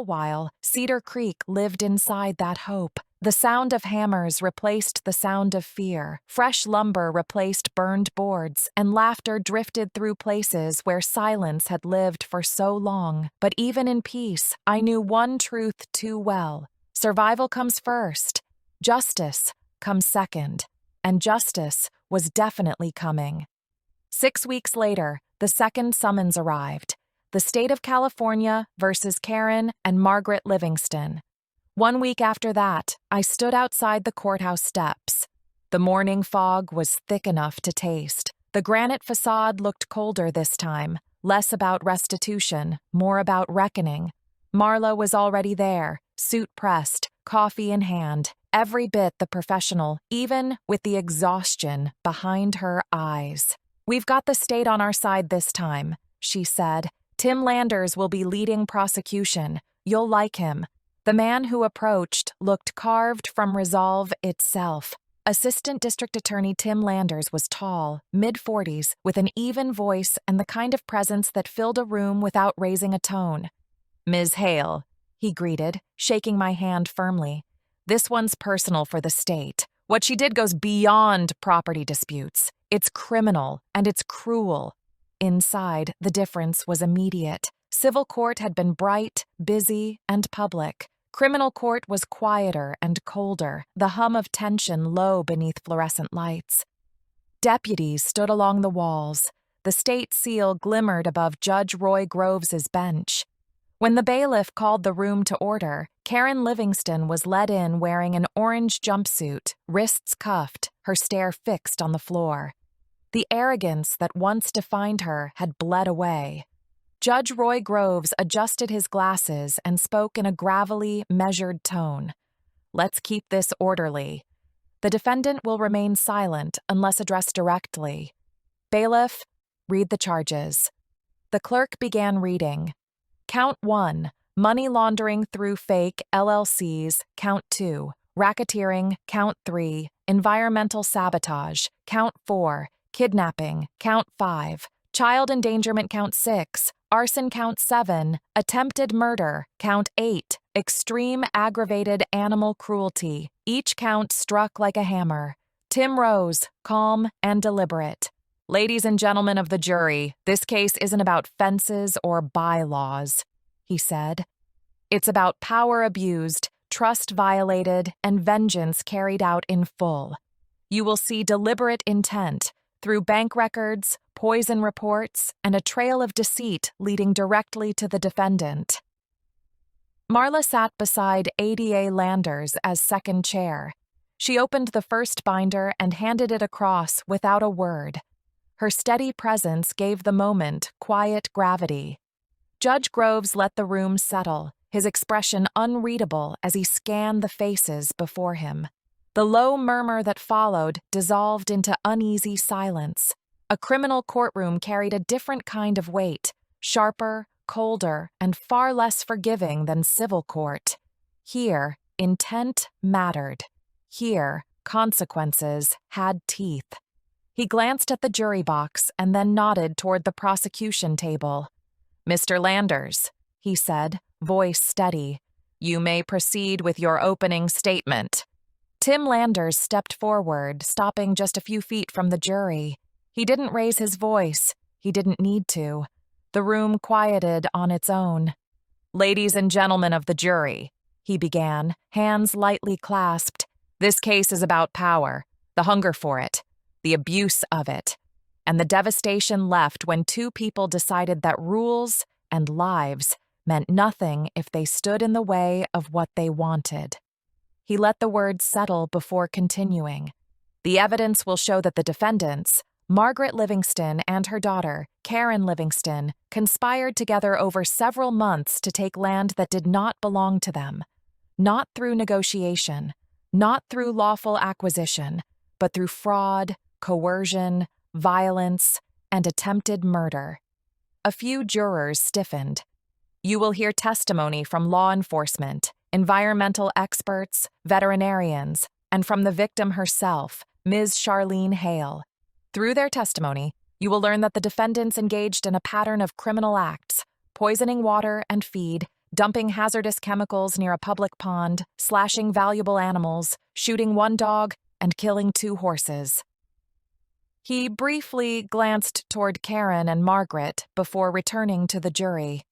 little while, Cedar Creek lived inside that hope. The sound of hammers replaced the sound of fear. Fresh lumber replaced burned boards, and laughter drifted through places where silence had lived for so long. But even in peace, I knew one truth too well. Survival comes first. Justice comes second. And justice was definitely coming. 6 weeks later, the second summons arrived. The state of California versus Karen and Margaret Livingston. 1 week after that, I stood outside the courthouse steps. The morning fog was thick enough to taste. The granite facade looked colder this time, less about restitution, more about reckoning. Marla was already there, suit pressed, coffee in hand, every bit the professional, even with the exhaustion behind her eyes. "We've got the state on our side this time," she said. "Tim Landers will be leading prosecution. You'll like him." The man who approached looked carved from resolve itself. Assistant District Attorney Tim Landers was tall, mid-40s, with an even voice and the kind of presence that filled a room without raising a tone. "Ms. Hale," he greeted, shaking my hand firmly. "This one's personal for the state. What she did goes beyond property disputes. It's criminal, and it's cruel." Inside, the difference was immediate. Civil court had been bright, busy, and public. Criminal court was quieter and colder, the hum of tension low beneath fluorescent lights. Deputies stood along the walls. The state seal glimmered above Judge Roy Groves's bench. When the bailiff called the room to order, Karen Livingston was led in wearing an orange jumpsuit, wrists cuffed, her stare fixed on the floor. The arrogance that once defined her had bled away. Judge Roy Groves adjusted his glasses and spoke in a gravelly, measured tone. "Let's keep this orderly. The defendant will remain silent unless addressed directly. Bailiff, read the charges." The clerk began reading. Count 1, money laundering through fake LLCs. Count 2, racketeering. Count 3, environmental sabotage. Count 4, kidnapping. Count 5, child endangerment. Count 6, arson. Count 7, attempted murder. Count 8, extreme aggravated animal cruelty. Each count struck like a hammer. Tim rose, calm and deliberate. "Ladies and gentlemen of the jury, this case isn't about fences or bylaws," he said. "It's about power abused, trust violated, and vengeance carried out in full. You will see deliberate intent through bank records, poison reports, and a trail of deceit leading directly to the defendant." Marla sat beside ADA Landers as second chair. She opened the first binder and handed it across without a word. Her steady presence gave the moment quiet gravity. Judge Groves let the room settle, his expression unreadable as he scanned the faces before him. The low murmur that followed dissolved into uneasy silence. A criminal courtroom carried a different kind of weight, sharper, colder, and far less forgiving than civil court. Here, intent mattered. Here, consequences had teeth. He glanced at the jury box and then nodded toward the prosecution table. "Mr. Landers," he said, voice steady, "you may proceed with your opening statement." Tim Landers stepped forward, stopping just a few feet from the jury. He didn't raise his voice. He didn't need to. The room quieted on its own. "Ladies and gentlemen of the jury," he began, hands lightly clasped, "this case is about power, the hunger for it, the abuse of it, and the devastation left when two people decided that rules and lives meant nothing if they stood in the way of what they wanted." He let the words settle before continuing. "The evidence will show that the defendants, Margaret Livingston and her daughter, Karen Livingston, conspired together over several months to take land that did not belong to them. Not through negotiation, not through lawful acquisition, but through fraud, coercion, violence, and attempted murder." A few jurors stiffened. "You will hear testimony from law enforcement, environmental experts, veterinarians, and from the victim herself, Ms. Charlene Hale. Through their testimony, you will learn that the defendants engaged in a pattern of criminal acts, poisoning water and feed, dumping hazardous chemicals near a public pond, slashing valuable animals, shooting one dog, and killing 2 horses. He briefly glanced toward Karen and Margaret before returning to the jury.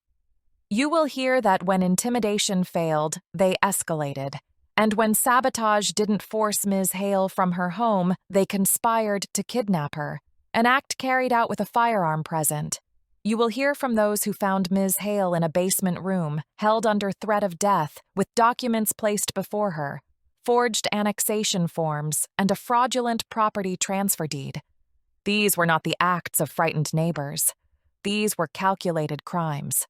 You will hear that when intimidation failed, they escalated, and when sabotage didn't force Ms. Hale from her home, they conspired to kidnap her, an act carried out with a firearm present. You will hear from those who found Ms. Hale in a basement room, held under threat of death, with documents placed before her, forged annexation forms, and a fraudulent property transfer deed. These were not the acts of frightened neighbors. These were calculated crimes.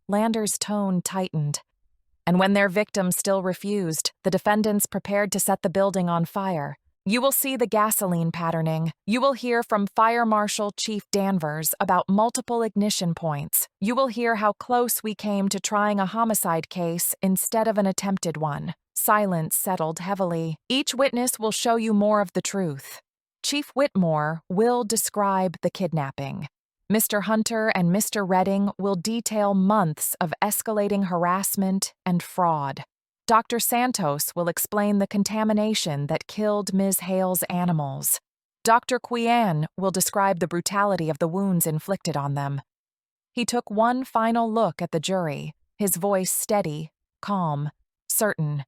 Lander's tone tightened. And when their victim still refused, the defendants prepared to set the building on fire. You will see the gasoline patterning. You will hear from Fire Marshal Chief Danvers about multiple ignition points. You will hear how close we came to trying a homicide case instead of an attempted one. Silence settled heavily. Each witness will show you more of the truth. Chief Whitmore will describe the kidnapping. Mr. Hunter and Mr. Redding will detail months of escalating harassment and fraud. Dr. Santos will explain the contamination that killed Ms. Hale's animals. Dr. Quian will describe the brutality of the wounds inflicted on them. He took one final look at the jury, his voice steady, calm, certain.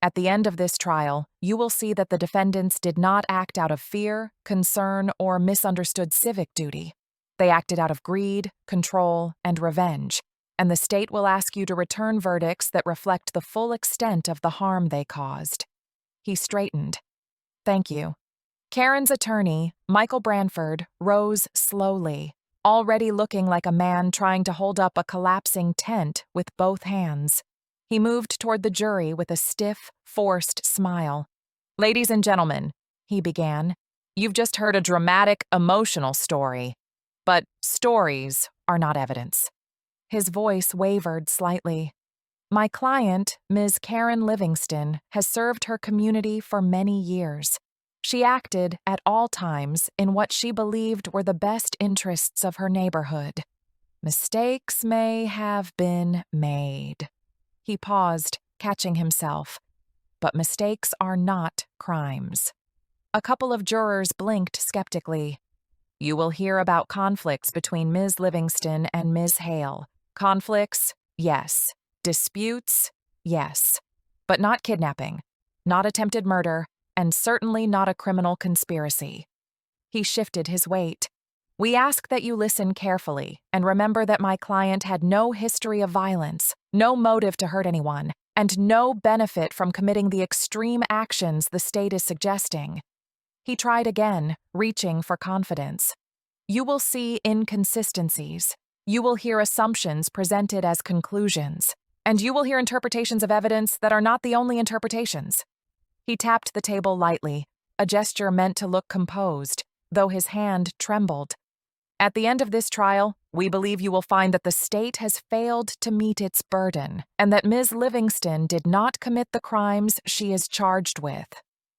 At the end of this trial, you will see that the defendants did not act out of fear, concern, or misunderstood civic duty. They acted out of greed, control, and revenge, and the state will ask you to return verdicts that reflect the full extent of the harm they caused. He straightened. Thank you. Karen's attorney, Michael Branford, rose slowly, already looking like a man trying to hold up a collapsing tent with both hands. He moved toward the jury with a stiff, forced smile. Ladies and gentlemen, he began, you've just heard a dramatic, emotional story. But stories are not evidence. His voice wavered slightly. My client, Ms. Karen Livingston, has served her community for many years. She acted at all times in what she believed were the best interests of her neighborhood. Mistakes may have been made. He paused, catching himself. But mistakes are not crimes. A couple of jurors blinked skeptically. You will hear about conflicts between Ms. Livingston and Ms. Hale. Conflicts, yes. Disputes, yes. But not kidnapping, not attempted murder, and certainly not a criminal conspiracy. He shifted his weight. We ask that you listen carefully and remember that my client had no history of violence, no motive to hurt anyone, and no benefit from committing the extreme actions the state is suggesting. He tried again, reaching for confidence. You will see inconsistencies. You will hear assumptions presented as conclusions. And you will hear interpretations of evidence that are not the only interpretations. He tapped the table lightly, a gesture meant to look composed, though his hand trembled. At the end of this trial, we believe you will find that the state has failed to meet its burden, and that Ms. Livingston did not commit the crimes she is charged with.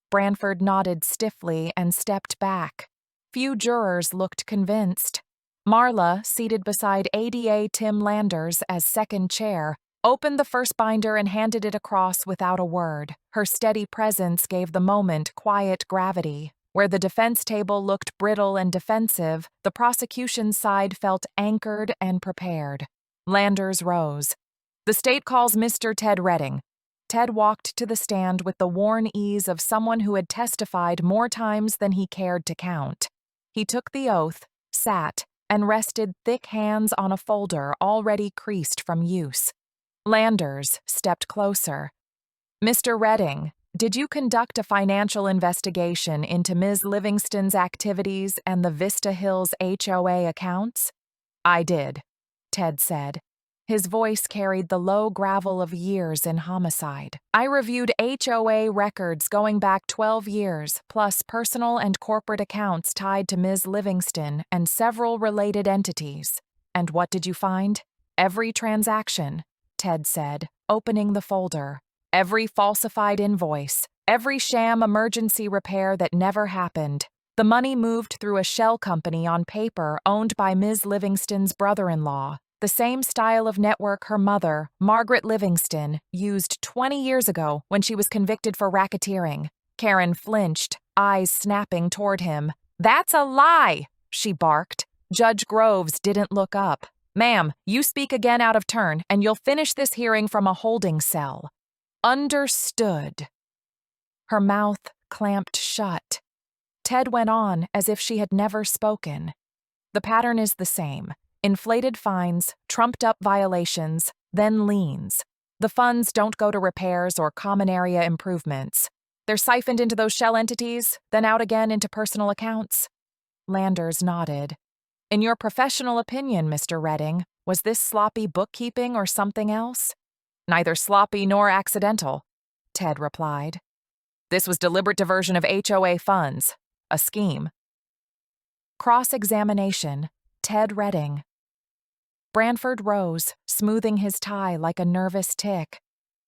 Branford nodded stiffly and stepped back. Few jurors looked convinced. Marla, seated beside ADA Tim Landers as second chair, opened the first binder and handed it across without a word. Her steady presence gave the moment quiet gravity. Where the defense table looked brittle and defensive, the prosecution's side felt anchored and prepared. Landers rose. The state calls Mr. Ted Redding. Ted walked to the stand with the worn ease of someone who had testified more times than he cared to count. He took the oath, sat, and rested thick hands on a folder already creased from use. Landers stepped closer. Mr. Redding, did you conduct a financial investigation into Ms. Livingston's activities and the Vista Hills HOA accounts? I did, Ted said. His voice carried the low gravel of years in homicide. I reviewed HOA records going back 12 years, plus personal and corporate accounts tied to Ms. Livingston and several related entities. And what did you find? Every transaction, Ted said, opening the folder. Every falsified invoice. Every sham emergency repair that never happened. The money moved through a shell company on paper owned by Ms. Livingston's brother-in-law. the same style of network her mother, Margaret Livingston, used 20 years ago when she was convicted for racketeering. Karen flinched, eyes snapping toward him. "That's a lie!" she barked. Judge Groves didn't look up. "Ma'am, you speak again out of turn, and you'll finish this hearing from a holding cell." "Understood." Her mouth clamped shut. Ted went on as if she had never spoken. "The pattern is the same. Inflated fines, trumped-up violations, then liens. The funds don't go to repairs or common area improvements. They're siphoned into those shell entities, then out again into personal accounts." Landers nodded. "In your professional opinion, Mr. Redding, was this sloppy bookkeeping or something else?" "Neither sloppy nor accidental," Ted replied. "This was deliberate diversion of HOA funds. A scheme." Cross-examination, Ted Redding. Branford rose, smoothing his tie like a nervous tick.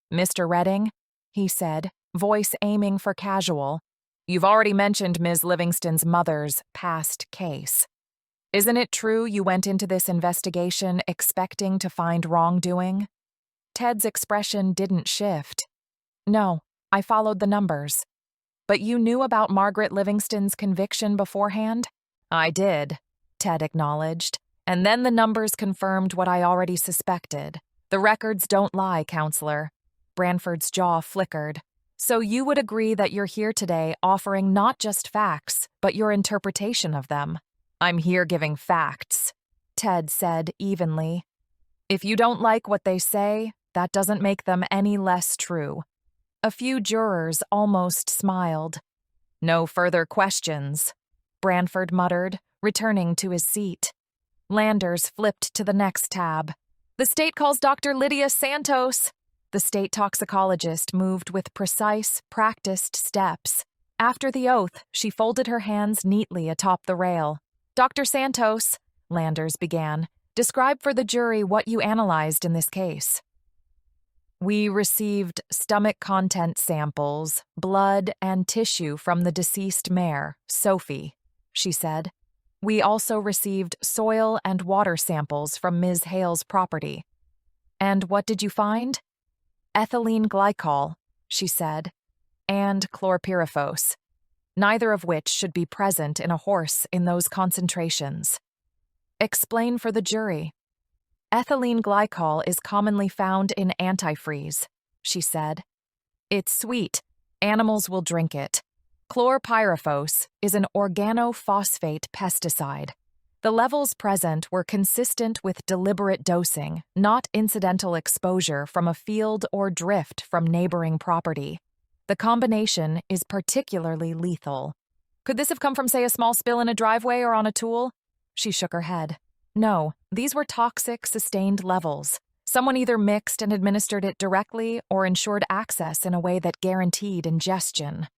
"Mr. Redding," he said, voice aiming for casual, "you've already mentioned Ms. Livingston's mother's past case. Isn't it true you went into this investigation expecting to find wrongdoing?" Ted's expression didn't shift. "No, I followed the numbers." "But you knew about Margaret Livingston's conviction beforehand?" "I did," Ted acknowledged. "And then the numbers confirmed what I already suspected. The records don't lie, counselor." Branford's jaw flickered. "So you would agree that you're here today offering not just facts, but your interpretation of them?" "I'm here giving facts," Ted said evenly. "If you don't like what they say, that doesn't make them any less true." A few jurors almost smiled. "No further questions," Branford muttered, returning to his seat. Landers flipped to the next tab. "The state calls Dr. Lydia Santos." The state toxicologist moved with precise, practiced steps. After the oath, she folded her hands neatly atop the rail. "Dr. Santos," Landers began, "describe for the jury what you analyzed in this case." "We received stomach content samples, blood, and tissue from the deceased mare, Sophie," she said. "We also received soil and water samples from Ms. Hale's property." "And what did you find?" "Ethylene glycol," she said, "and chlorpyrifos, neither of which should be present in a horse in those concentrations." "Explain for the jury." "Ethylene glycol is commonly found in antifreeze," she said. "It's sweet. Animals will drink it. Chlorpyrifos is an organophosphate pesticide. The levels present were consistent with deliberate dosing, not incidental exposure from a field or drift from neighboring property. The combination is particularly lethal." "Could this have come from, say, a small spill in a driveway or on a tool?" She shook her head. "No, these were toxic, sustained levels. Someone either mixed and administered it directly or ensured access in a way that guaranteed ingestion."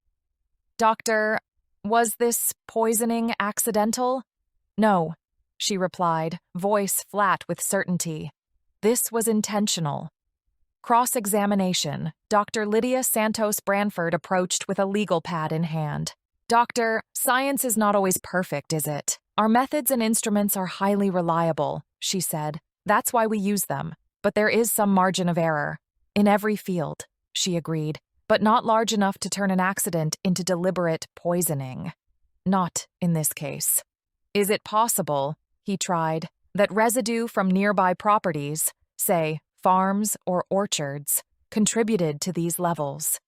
"Doctor, was this poisoning accidental?" "No," she replied, voice flat with certainty. "This was intentional." Cross-examination, Dr. Lydia Santos Branford approached with a legal pad in hand. "Doctor, science is not always perfect, is it? Our methods and instruments are highly reliable," she said. "That's why we use them. But there is some margin of error. In every field," she agreed, "but not large enough to turn an accident into deliberate poisoning. Not in this case." "Is it possible," he tried, "that residue from nearby properties, say, farms or orchards, contributed to these levels?"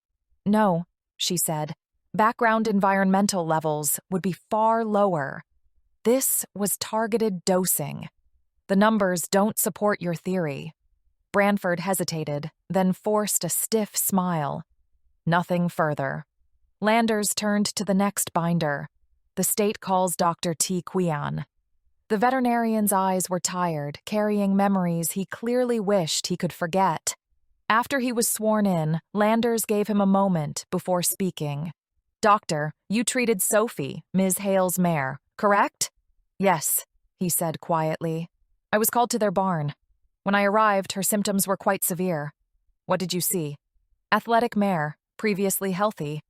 "No," she said. "Background environmental levels would be far lower. This was targeted dosing. The numbers don't support your theory." Branford hesitated, then forced a stiff smile. "Nothing further." Landers turned to the next binder. "The state calls Dr. T. Quian." The veterinarian's eyes were tired, carrying memories he clearly wished he could forget. After he was sworn in, Landers gave him a moment before speaking. "Doctor, you treated Sophie, Ms. Hale's mare, correct?" "Yes," he said quietly. "I was called to their barn. When I arrived, her symptoms were quite severe." "What did you see?" "Athletic mare, previously healthy.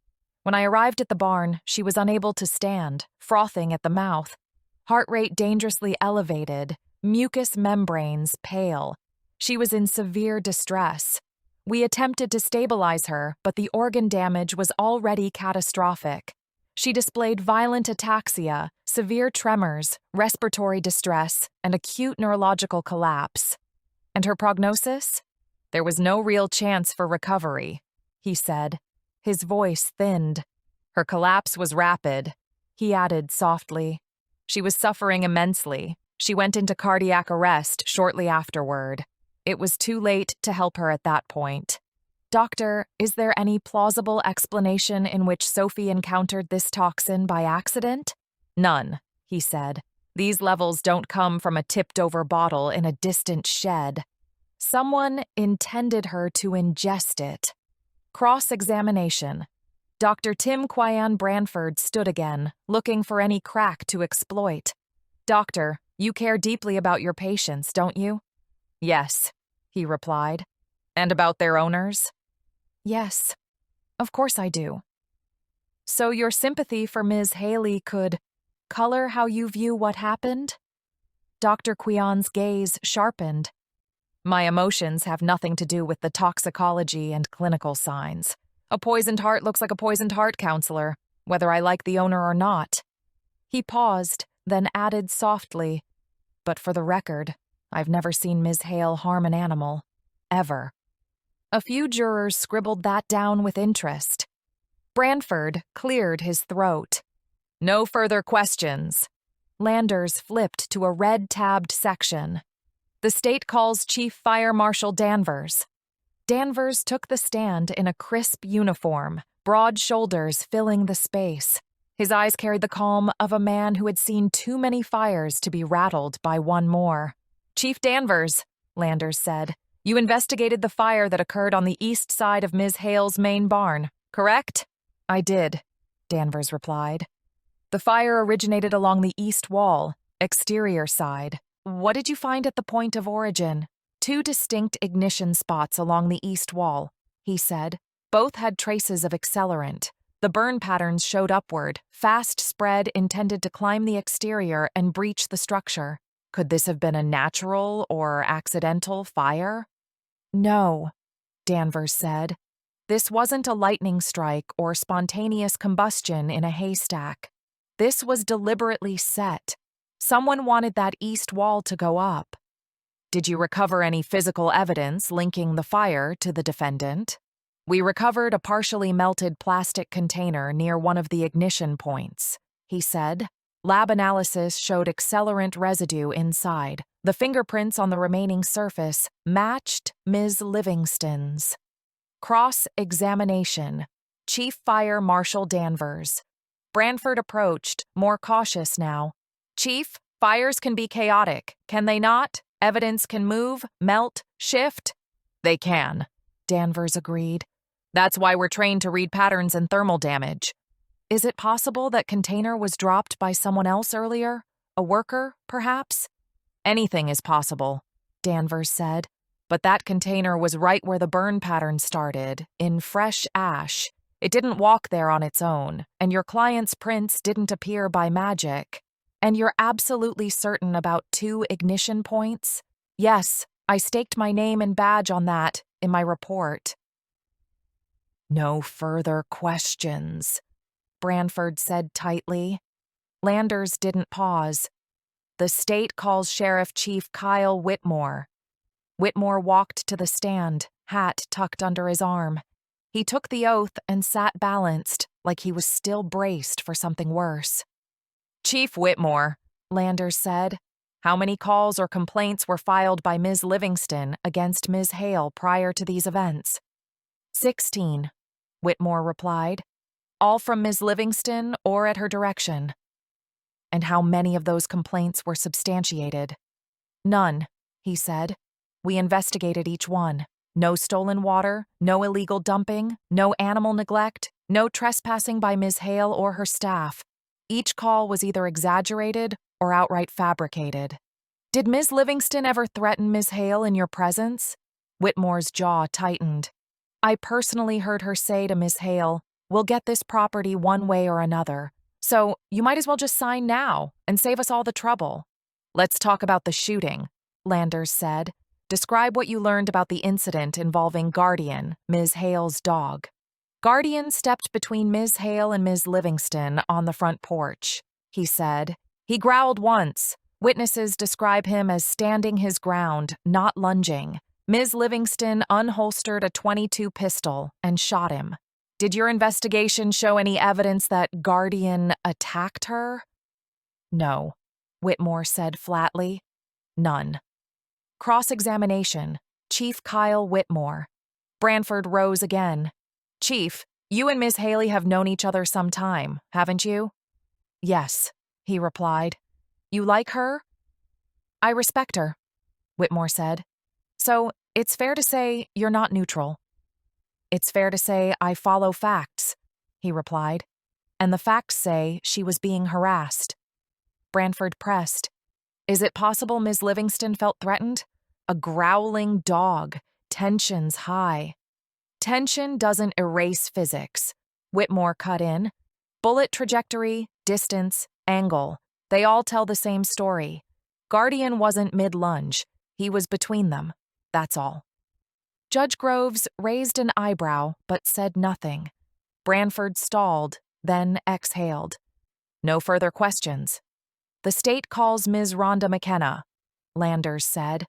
When I arrived at the barn, she was unable to stand, frothing at the mouth. Heart rate dangerously elevated, mucous membranes pale. She was in severe distress. We attempted to stabilize her, but the organ damage was already catastrophic. She displayed violent ataxia, severe tremors, respiratory distress, and acute neurological collapse. And her prognosis? There was no real chance for recovery, he said. His voice thinned. Her collapse was rapid, he added softly. She was suffering immensely. She went into cardiac arrest shortly afterward. It was too late to help her at that point. Doctor, is there any plausible explanation in which Sophie encountered this toxin by accident? None, he said. These levels don't come from a tipped-over bottle in a distant shed. Someone intended her to ingest it. Cross-examination. Dr. Tim Quyan Branford stood again, looking for any crack to exploit. Doctor, you care deeply about your patients, don't you? Yes, he replied. And about their owners? Yes, of course I do. So your sympathy for Ms. Haley could color how you view what happened? Dr. Quion's gaze sharpened. My emotions have nothing to do with the toxicology and clinical signs. A poisoned heart looks like a poisoned heart, counselor, whether I like the owner or not. He paused, then added softly, but for the record, I've never seen Ms. Hale harm an animal. Ever. A few jurors scribbled that down with interest. Branford cleared his throat. No further questions. Landers flipped to a red-tabbed section. The state calls Chief Fire Marshal Danvers. Danvers took the stand in a crisp uniform, broad shoulders filling the space. His eyes carried the calm of a man who had seen too many fires to be rattled by one more. Chief Danvers, Landers said, you investigated the fire that occurred on the east side of Ms. Hale's main barn, correct? I did, Danvers replied. The fire originated along the east wall, exterior side. What did you find at the point of origin? 2 distinct ignition spots along the east wall, he said. Both had traces of accelerant. The burn patterns showed upward, fast spread intended to climb the exterior and breach the structure. Could this have been a natural or accidental fire? No, Danvers said. This wasn't a lightning strike or spontaneous combustion in a haystack. This was deliberately set. Someone wanted that east wall to go up. Did you recover any physical evidence linking the fire to the defendant? We recovered a partially melted plastic container near one of the ignition points, he said. Lab analysis showed accelerant residue inside. The fingerprints on the remaining surface matched Ms. Livingston's. Cross-examination. Chief Fire Marshal Danvers. Branford approached, more cautious now. Chief, fires can be chaotic, can they not? Evidence can move, melt, shift. They can, Danvers agreed. That's why we're trained to read patterns in thermal damage. Is it possible that container was dropped by someone else earlier? A worker, perhaps? Anything is possible, Danvers said. But that container was right where the burn pattern started, in fresh ash. It didn't walk there on its own, and your client's prints didn't appear by magic. And you're absolutely certain about 2 ignition points? Yes, I staked my name and badge on that in my report. No further questions, Branford said tightly. Landers didn't pause. The state calls Sheriff Chief Kyle Whitmore. Whitmore walked to the stand, hat tucked under his arm. He took the oath and sat balanced, like he was still braced for something worse. Chief Whitmore, Landers said, how many calls or complaints were filed by Ms. Livingston against Ms. Hale prior to these events? 16, Whitmore replied. All from Ms. Livingston or at her direction. And how many of those complaints were substantiated? None, he said. We investigated each one. No stolen water, no illegal dumping, no animal neglect, no trespassing by Ms. Hale or her staff. Each call was either exaggerated or outright fabricated. Did Ms. Livingston ever threaten Ms. Hale in your presence? Whitmore's jaw tightened. I personally heard her say to Ms. Hale, we'll get this property one way or another, so you might as well just sign now and save us all the trouble. Let's talk about the shooting, Landers said. Describe what you learned about the incident involving Guardian, Ms. Hale's dog. Guardian stepped between Ms. Hale and Ms. Livingston on the front porch, he said. He growled once. Witnesses describe him as standing his ground, not lunging. Ms. Livingston unholstered a .22 pistol and shot him. Did your investigation show any evidence that Guardian attacked her? No, Whitmore said flatly. None. Cross-examination. Chief Kyle Whitmore. Branford rose again. Chief, you and Miss Haley have known each other some time, haven't you? Yes, he replied. You like her? I respect her, Whitmore said. So, it's fair to say you're not neutral. It's fair to say I follow facts, he replied. And the facts say she was being harassed. Branford pressed. Is it possible Ms. Livingston felt threatened? A growling dog. Tensions high. Tension doesn't erase physics, Whitmore cut in. Bullet trajectory, distance, angle. They all tell the same story. Guardian wasn't mid-lunge. He was between them. That's all. Judge Groves raised an eyebrow but said nothing. Branford stalled, then exhaled. No further questions. The state calls Ms. Rhonda McKenna, Landers said.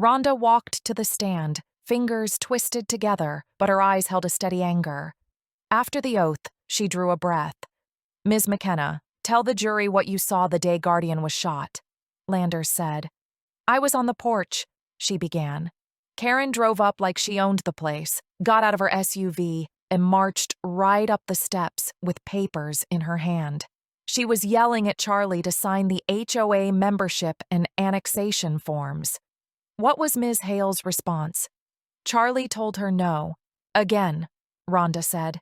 Rhonda walked to the stand, fingers twisted together, but her eyes held a steady anger. After the oath, she drew a breath. Ms. McKenna, tell the jury what you saw the day Guardian was shot, Landers said. I was on the porch, she began. Karen drove up like she owned the place, got out of her SUV, and marched right up the steps with papers in her hand. She was yelling at Charlie to sign the HOA membership and annexation forms. What was Ms. Hale's response? Charlie told her no. Again, Rhonda said.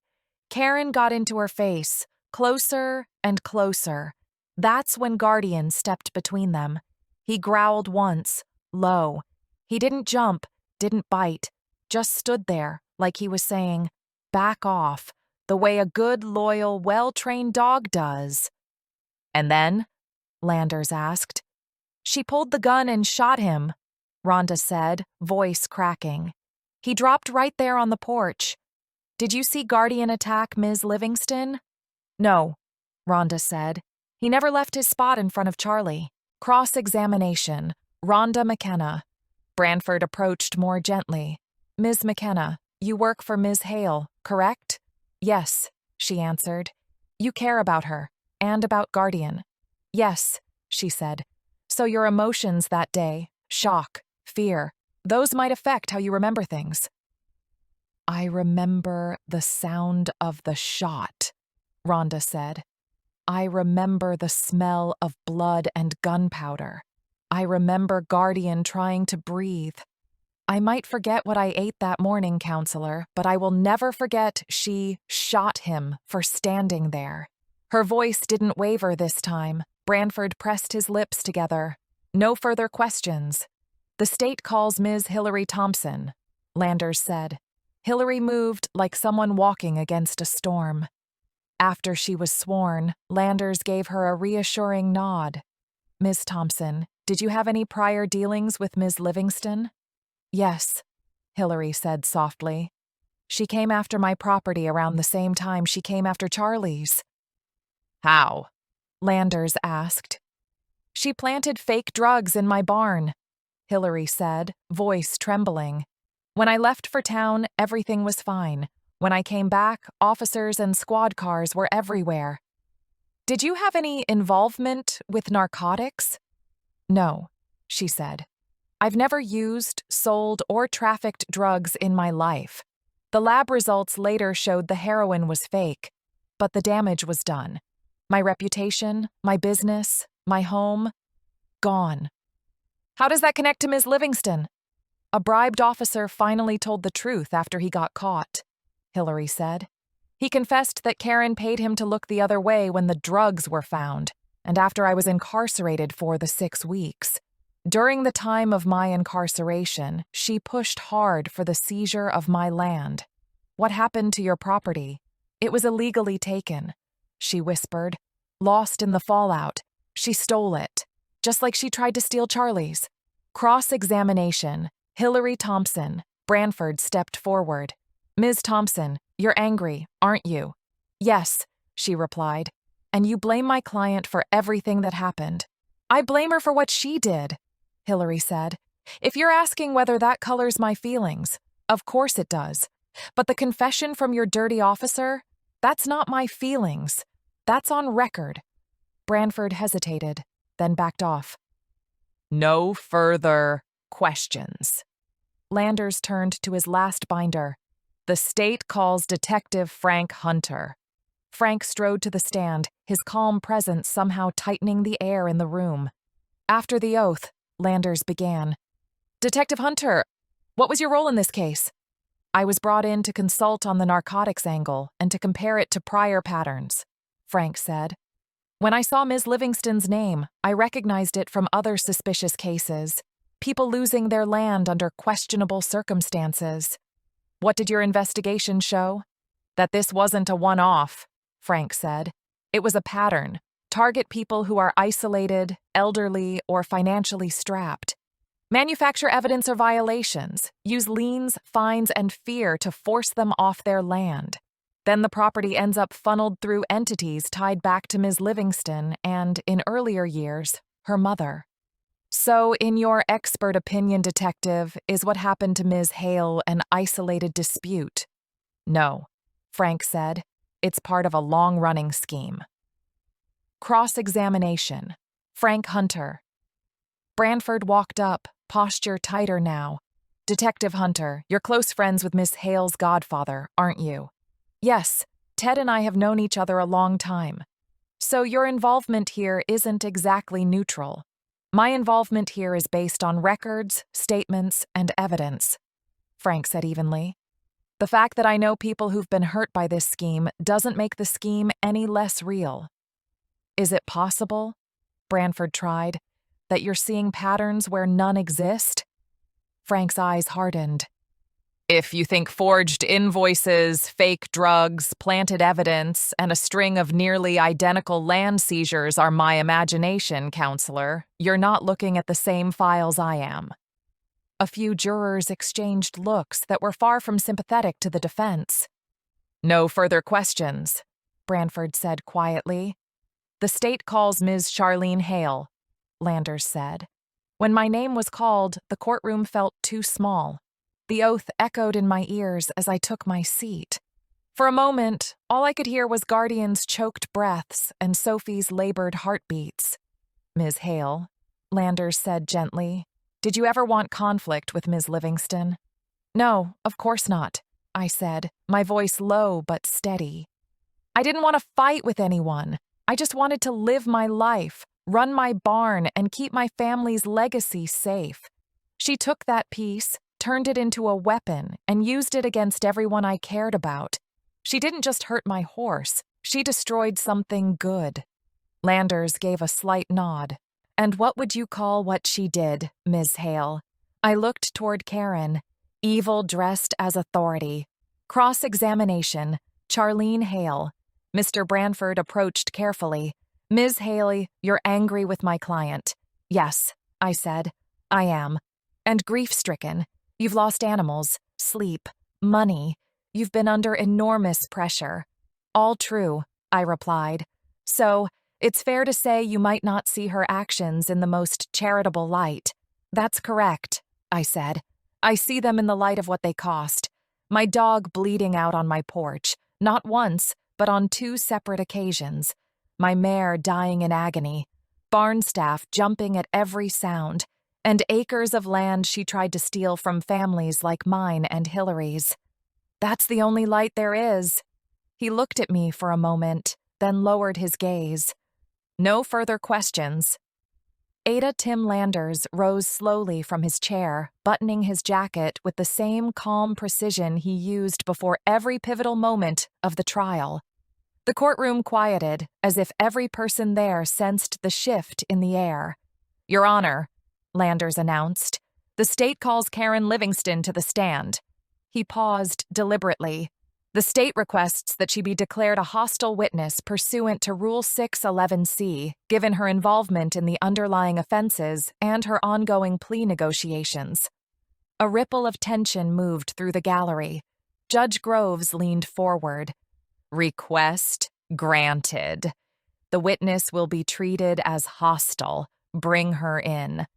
Karen got into her face, closer and closer. That's when Guardian stepped between them. He growled once, low. He didn't jump, didn't bite, just stood there like he was saying, back off, the way a good, loyal, well-trained dog does. And then? Landers asked. She pulled the gun and shot him, Rhonda said, voice cracking. He dropped right there on the porch. Did you see Guardian attack Ms. Livingston? No, Rhonda said. He never left his spot in front of Charlie. Cross-examination. Rhonda McKenna. Branford approached more gently. Ms. McKenna, you work for Ms. Hale, correct? Yes, she answered. You care about her, and about Guardian. Yes, she said. So your emotions that day, shock, fear, those might affect how you remember things. I remember the sound of the shot, Rhonda said. I remember the smell of blood and gunpowder. I remember Guardian trying to breathe. I might forget what I ate that morning, counselor, but I will never forget she shot him for standing there. Her voice didn't waver this time. Branford pressed his lips together. No further questions. The state calls Ms. Hillary Thompson, Landers said. Hillary moved like someone walking against a storm. After she was sworn, Landers gave her a reassuring nod. Ms. Thompson, did you have any prior dealings with Ms. Livingston? Yes, Hillary said softly. She came after my property around the same time she came after Charlie's. How? Landers asked. She planted fake drugs in my barn, Hillary said, voice trembling. When I left for town, everything was fine. When I came back, officers and squad cars were everywhere. Did you have any involvement with narcotics? No, she said. I've never used, sold, or trafficked drugs in my life. The lab results later showed the heroin was fake, but the damage was done. My reputation, my business, my home, gone. How does that connect to Ms. Livingston? A bribed officer finally told the truth after he got caught, Hillary said. He confessed that Karen paid him to look the other way when the drugs were found, and after I was incarcerated for the 6 weeks. During the time of my incarceration, she pushed hard for the seizure of my land. What happened to your property? It was illegally taken, she whispered. Lost in the fallout. She stole it. just like she tried to steal Charlie's. Cross-examination. Hillary Thompson. Branford stepped forward. Ms. Thompson, you're angry, aren't you? Yes, she replied. And you blame my client for everything that happened. I blame her for what she did, Hillary said. If you're asking whether that colors my feelings, of course it does. But the confession from your dirty officer, that's not my feelings. That's on record. Branford hesitated, then backed off. No further questions. Landers turned to his last binder. The state calls Detective Frank Hunter. Frank strode to the stand, his calm presence somehow tightening the air in the room. After the oath, Landers began. Detective Hunter, what was your role in this case? I was brought in to consult on the narcotics angle and to compare it to prior patterns, Frank said. When I saw Ms. Livingston's name, I recognized it from other suspicious cases. People losing their land under questionable circumstances. What did your investigation show? That this wasn't a one-off, Frank said. It was a pattern. Target people who are isolated, elderly, or financially strapped. Manufacture evidence of violations. Use liens, fines, and fear to force them off their land. Then the property ends up funneled through entities tied back to Ms. Livingston and, in earlier years, her mother. So, in your expert opinion, Detective, is what happened to Ms. Hale an isolated dispute? No, Frank said. It's part of a long-running scheme. Cross-examination. Frank Hunter. Branford walked up, posture tighter now. Detective Hunter, you're close friends with Miss Hale's godfather, aren't you? Yes, Ted and I have known each other a long time. So your involvement here isn't exactly neutral. My involvement here is based on records, statements, and evidence, Frank said evenly. The fact that I know people who've been hurt by this scheme doesn't make the scheme any less real. Is it possible, Branford tried, that you're seeing patterns where none exist? Frank's eyes hardened. If you think forged invoices, fake drugs, planted evidence, and a string of nearly identical land seizures are my imagination, counselor, you're not looking at the same files I am. A few jurors exchanged looks that were far from sympathetic to the defense. No further questions, Branford said quietly. The state calls Ms. Charlene Hale, Landers said. When my name was called, the courtroom felt too small. The oath echoed in my ears as I took my seat. For a moment, all I could hear was Guardian's choked breaths and Sophie's labored heartbeats. Ms. Hale, Landers said gently, did you ever want conflict with Ms. Livingston? No, of course not, I said, my voice low but steady. I didn't want to fight with anyone. I just wanted to live my life, run my barn, and keep my family's legacy safe. She took that piece, turned it into a weapon, and used it against everyone I cared about. She didn't just hurt my horse, she destroyed something good. Landers gave a slight nod. And what would you call what she did, Ms. Hale? I looked toward Karen. Evil dressed as authority. Cross-examination. Charlene Hale. Mr. Branford approached carefully. Ms. Hale, you're angry with my client. Yes, I said. I am. And grief-stricken. You've lost animals, sleep, money. You've been under enormous pressure. All true, I replied. So, it's fair to say you might not see her actions in the most charitable light. That's correct, I said. I see them in the light of what they cost. My dog bleeding out on my porch, not once, but on 2 separate occasions. My mare dying in agony. Barn staff jumping at every sound. And acres of land she tried to steal from families like mine and Hillary's. That's the only light there is. He looked at me for a moment, then lowered his gaze. No further questions. Ada Tim Landers rose slowly from his chair, buttoning his jacket with the same calm precision he used before every pivotal moment of the trial. The courtroom quieted, as if every person there sensed the shift in the air. Your Honor, Landers announced, the state calls Karen Livingston to the stand. He paused deliberately. The state requests that she be declared a hostile witness pursuant to Rule 611C, given her involvement in the underlying offenses and her ongoing plea negotiations. A ripple of tension moved through the gallery. Judge Groves leaned forward. Request granted. The witness will be treated as hostile. Bring her in.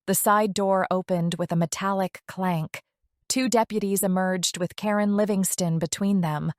The side door opened with a metallic clank. 2 deputies emerged with Karen Livingston between them.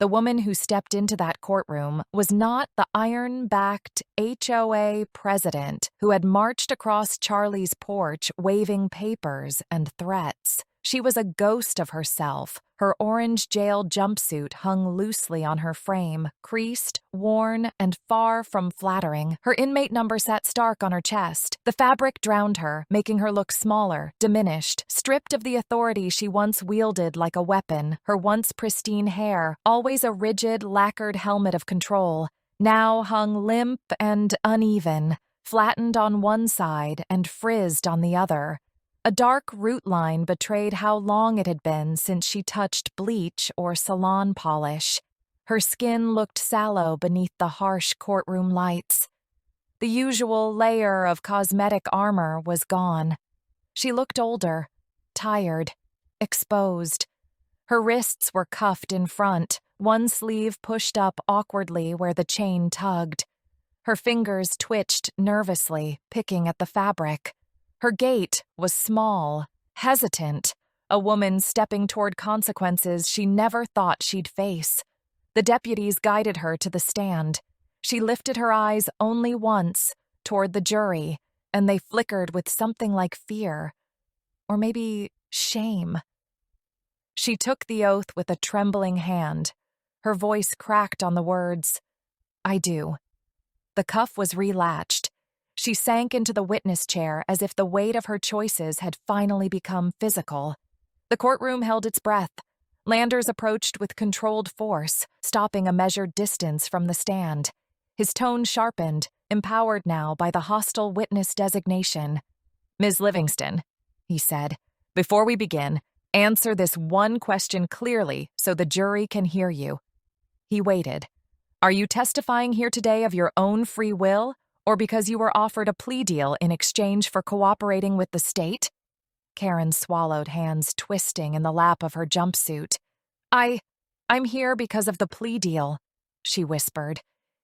The woman who stepped into that courtroom was not the iron-backed HOA president who had marched across Charlie's porch waving papers and threats. She was a ghost of herself. Her orange jail jumpsuit hung loosely on her frame, creased, worn, and far from flattering. Her inmate number sat stark on her chest. The fabric drowned her, making her look smaller, diminished, stripped of the authority she once wielded like a weapon. Her once pristine hair, always a rigid, lacquered helmet of control, now hung limp and uneven, flattened on one side and frizzed on the other. A dark root line betrayed how long it had been since she touched bleach or salon polish. Her skin looked sallow beneath the harsh courtroom lights. The usual layer of cosmetic armor was gone. She looked older, tired, exposed. Her wrists were cuffed in front, one sleeve pushed up awkwardly where the chain tugged. Her fingers twitched nervously, picking at the fabric. Her gait was small, hesitant, a woman stepping toward consequences she never thought she'd face. The deputies guided her to the stand. She lifted her eyes only once, toward the jury, and they flickered with something like fear. Or maybe shame. She took the oath with a trembling hand. Her voice cracked on the words, "I do." The cuff was relatched. She sank into the witness chair as if the weight of her choices had finally become physical. The courtroom held its breath. Landers approached with controlled force, stopping a measured distance from the stand. His tone sharpened, empowered now by the hostile witness designation. "Ms. Livingston," he said, "before we begin, answer this one question clearly so the jury can hear you." He waited. "Are you testifying here today of your own free will, or because you were offered a plea deal in exchange for cooperating with the state?" Karen swallowed, hands twisting in the lap of her jumpsuit. I'm here because of the plea deal," she whispered.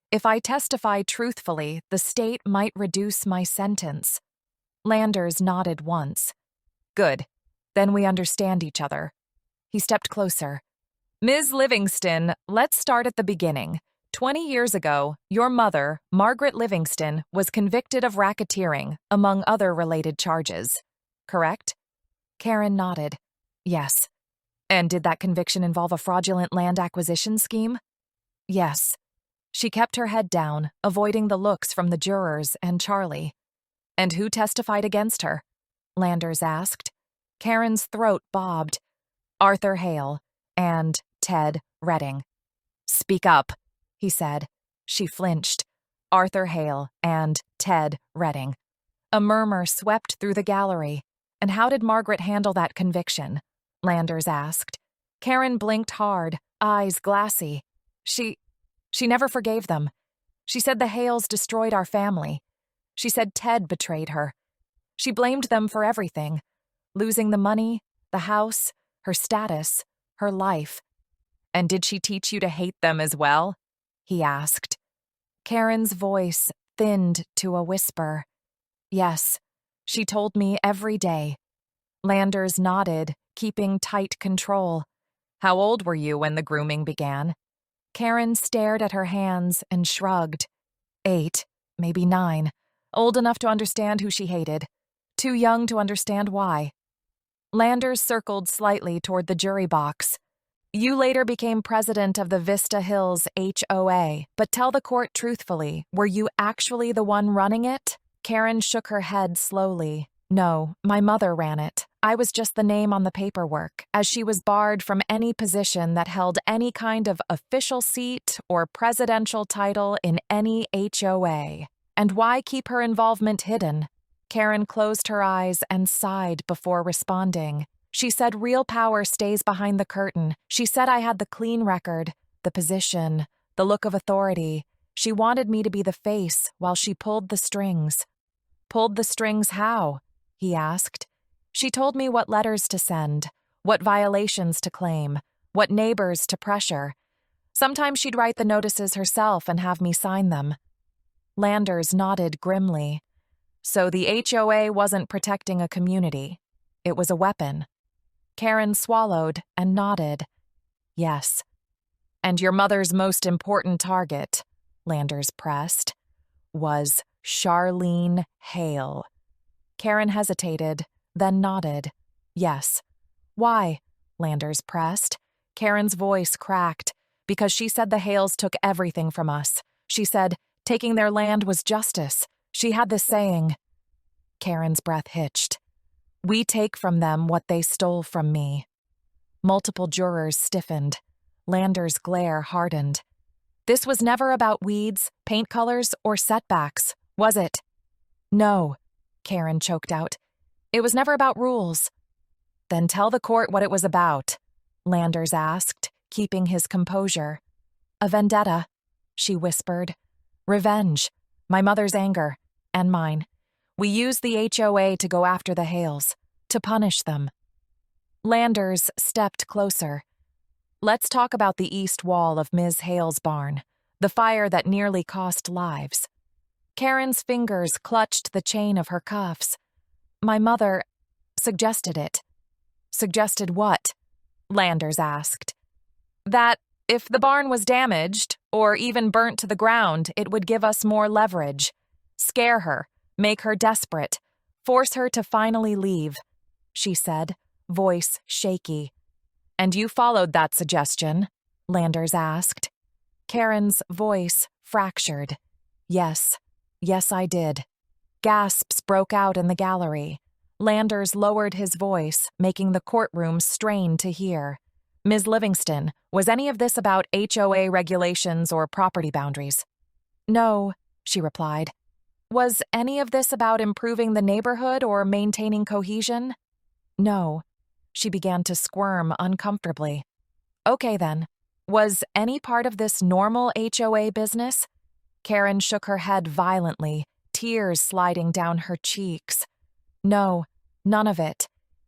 "If I testify truthfully, the state might reduce my sentence." Landers nodded once. "Good. Then we understand each other." He stepped closer. "Ms. Livingston, let's start at the beginning. 20 years ago, your mother, Margaret Livingston, was convicted of racketeering, among other related charges. Correct?" Karen nodded. "Yes." "And did that conviction involve a fraudulent land acquisition scheme?" "Yes." She kept her head down, avoiding the looks from the jurors and Charlie. "And who testified against her?" Landers asked. Karen's throat bobbed. "Arthur Hale and Ted Redding." "Speak up," he said. She flinched. "Arthur Hale and Ted Redding." A murmur swept through the gallery. "And how did Margaret handle that conviction?" Landers asked. Karen blinked hard, eyes glassy. She never forgave them. She said the Hales destroyed our family. She said Ted betrayed her. She blamed them for everything. Losing the money, the house, her status, her life. "And did she teach you to hate them as well?" he asked. Karen's voice thinned to a whisper. "Yes, she told me every day." Landers nodded, keeping tight control. "How old were you when the grooming began?" Karen stared at her hands and shrugged. 8, maybe 9. Old enough to understand who she hated. Too young to understand why. Landers circled slightly toward the jury box. "You later became president of the Vista Hills HOA, but tell the court truthfully, were you actually the one running it?" Karen shook her head slowly. "No, my mother ran it. I was just the name on the paperwork, as she was barred from any position that held any kind of official seat or presidential title in any HOA. And why keep her involvement hidden?" Karen closed her eyes and sighed before responding. She said real power stays behind the curtain. She said I had the clean record, the position, the look of authority. She wanted me to be the face while she pulled the strings. Pulled the strings how? He asked. She told me what letters to send, what violations to claim, what neighbors to pressure. Sometimes she'd write the notices herself and have me sign them. Landers nodded grimly. So the HOA wasn't protecting a community. It was a weapon. Karen swallowed and nodded. Yes. And your mother's most important target, Landers pressed, was Charlene Hale. Karen hesitated, then nodded. Yes. Why? Landers pressed. Karen's voice cracked. Because she said the Hales took everything from us. She said taking their land was justice. She had this saying. Karen's breath hitched. We take from them what they stole from me. Multiple jurors stiffened. Landers' glare hardened. This was never about weeds, paint colors, or setbacks, was it? No, Karen choked out. It was never about rules. Then tell the court what it was about, Landers asked, keeping his composure. A vendetta, she whispered. Revenge. My mother's anger. And mine. We used the HOA to go after the Hales, to punish them. Landers stepped closer. Let's talk about the east wall of Ms. Hale's barn, the fire that nearly cost lives. Karen's fingers clutched the chain of her cuffs. My mother suggested it. Suggested what? Landers asked. That if the barn was damaged, or even burnt to the ground, it would give us more leverage. Scare her, make her desperate, force her to finally leave, she said, voice shaky. And you followed that suggestion? Landers asked. Karen's voice fractured. Yes, I did. Gasps broke out in the gallery. Landers lowered his voice, making the courtroom strain to hear. Ms. Livingston, was any of this about HOA regulations or property boundaries? No, she replied. Was any of this about improving the neighborhood or maintaining cohesion? No. She began to squirm uncomfortably. Okay then. Was any part of this normal HOA business? Karen shook her head violently, tears sliding down her cheeks. No, none of it.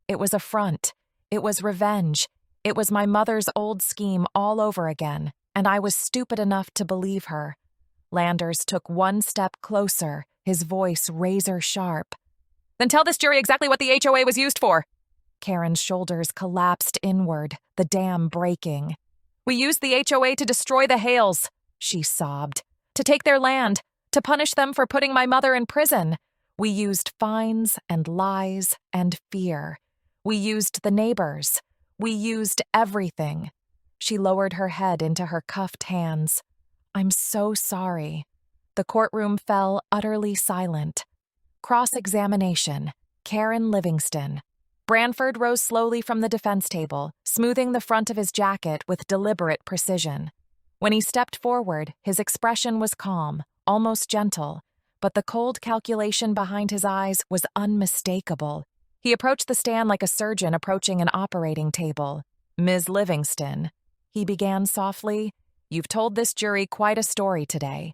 It was a front. It was revenge. It was my mother's old scheme all over again, and I was stupid enough to believe her. Landers took one step closer, his voice razor-sharp. Then tell this jury exactly what the HOA was used for. Karen's shoulders collapsed inward, the dam breaking. We used the HOA to destroy the Hales, she sobbed. To take their land, to punish them for putting my mother in prison. We used fines and lies and fear. We used the neighbors. We used everything. She lowered her head into her cuffed hands. I'm so sorry. The courtroom fell utterly silent. Cross-examination. Karen Livingston. Branford rose slowly from the defense table, smoothing the front of his jacket with deliberate precision. When he stepped forward, his expression was calm, almost gentle, but the cold calculation behind his eyes was unmistakable. He approached the stand like a surgeon approaching an operating table. Ms. Livingston, he began softly, you've told this jury quite a story today.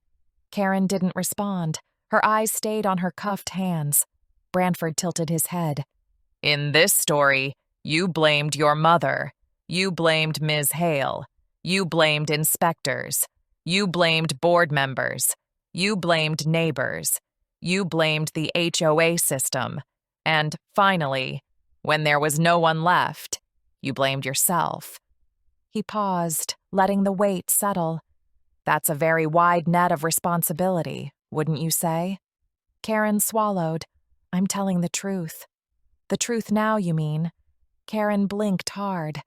Karen didn't respond. Her eyes stayed on her cuffed hands. Branford tilted his head. In this story, you blamed your mother. You blamed Ms. Hale. You blamed inspectors. You blamed board members. You blamed neighbors. You blamed the HOA system. And finally, when there was no one left, you blamed yourself. He paused, letting the weight settle. That's a very wide net of responsibility, wouldn't you say? Karen swallowed. I'm telling the truth. The truth now, you mean? Karen blinked hard.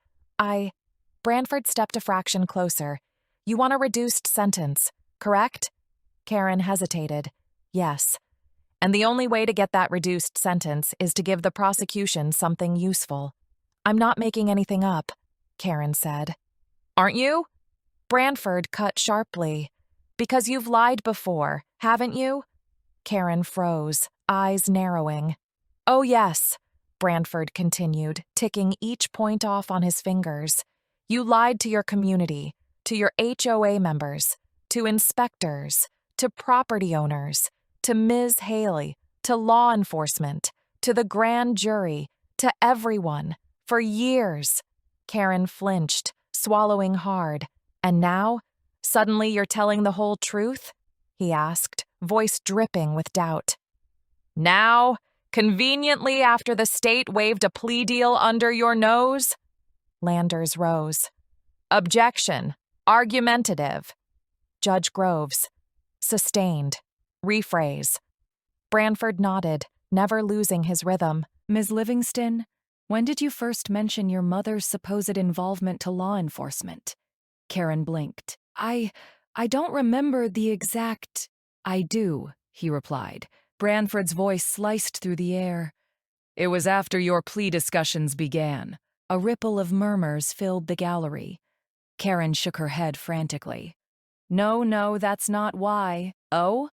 Branford stepped a fraction closer. You want a reduced sentence, correct? Karen hesitated. Yes. And the only way to get that reduced sentence is to give the prosecution something useful. I'm not making anything up, Karen said. Aren't you? Branford cut sharply. Because you've lied before, haven't you? Karen froze, eyes narrowing. Oh, yes. Branford continued, ticking each point off on his fingers. You lied to your community, to your HOA members, to inspectors, to property owners, to Ms. Haley, to law enforcement, to the grand jury, to everyone, for years. Karen flinched, swallowing hard. And now, suddenly you're telling the whole truth? He asked, voice dripping with doubt. Now, conveniently after the state waved a plea deal under your nose? Landers rose. Objection. Argumentative. Judge Groves. Sustained. Rephrase. Branford nodded, never losing his rhythm. Ms. Livingston, when did you first mention your mother's supposed involvement to law enforcement? Karen blinked. I don't remember the exact... I do, he replied. Branford's voice sliced through the air. It was after your plea discussions began. A ripple of murmurs filled the gallery. Karen shook her head frantically. No, that's not why. Oh?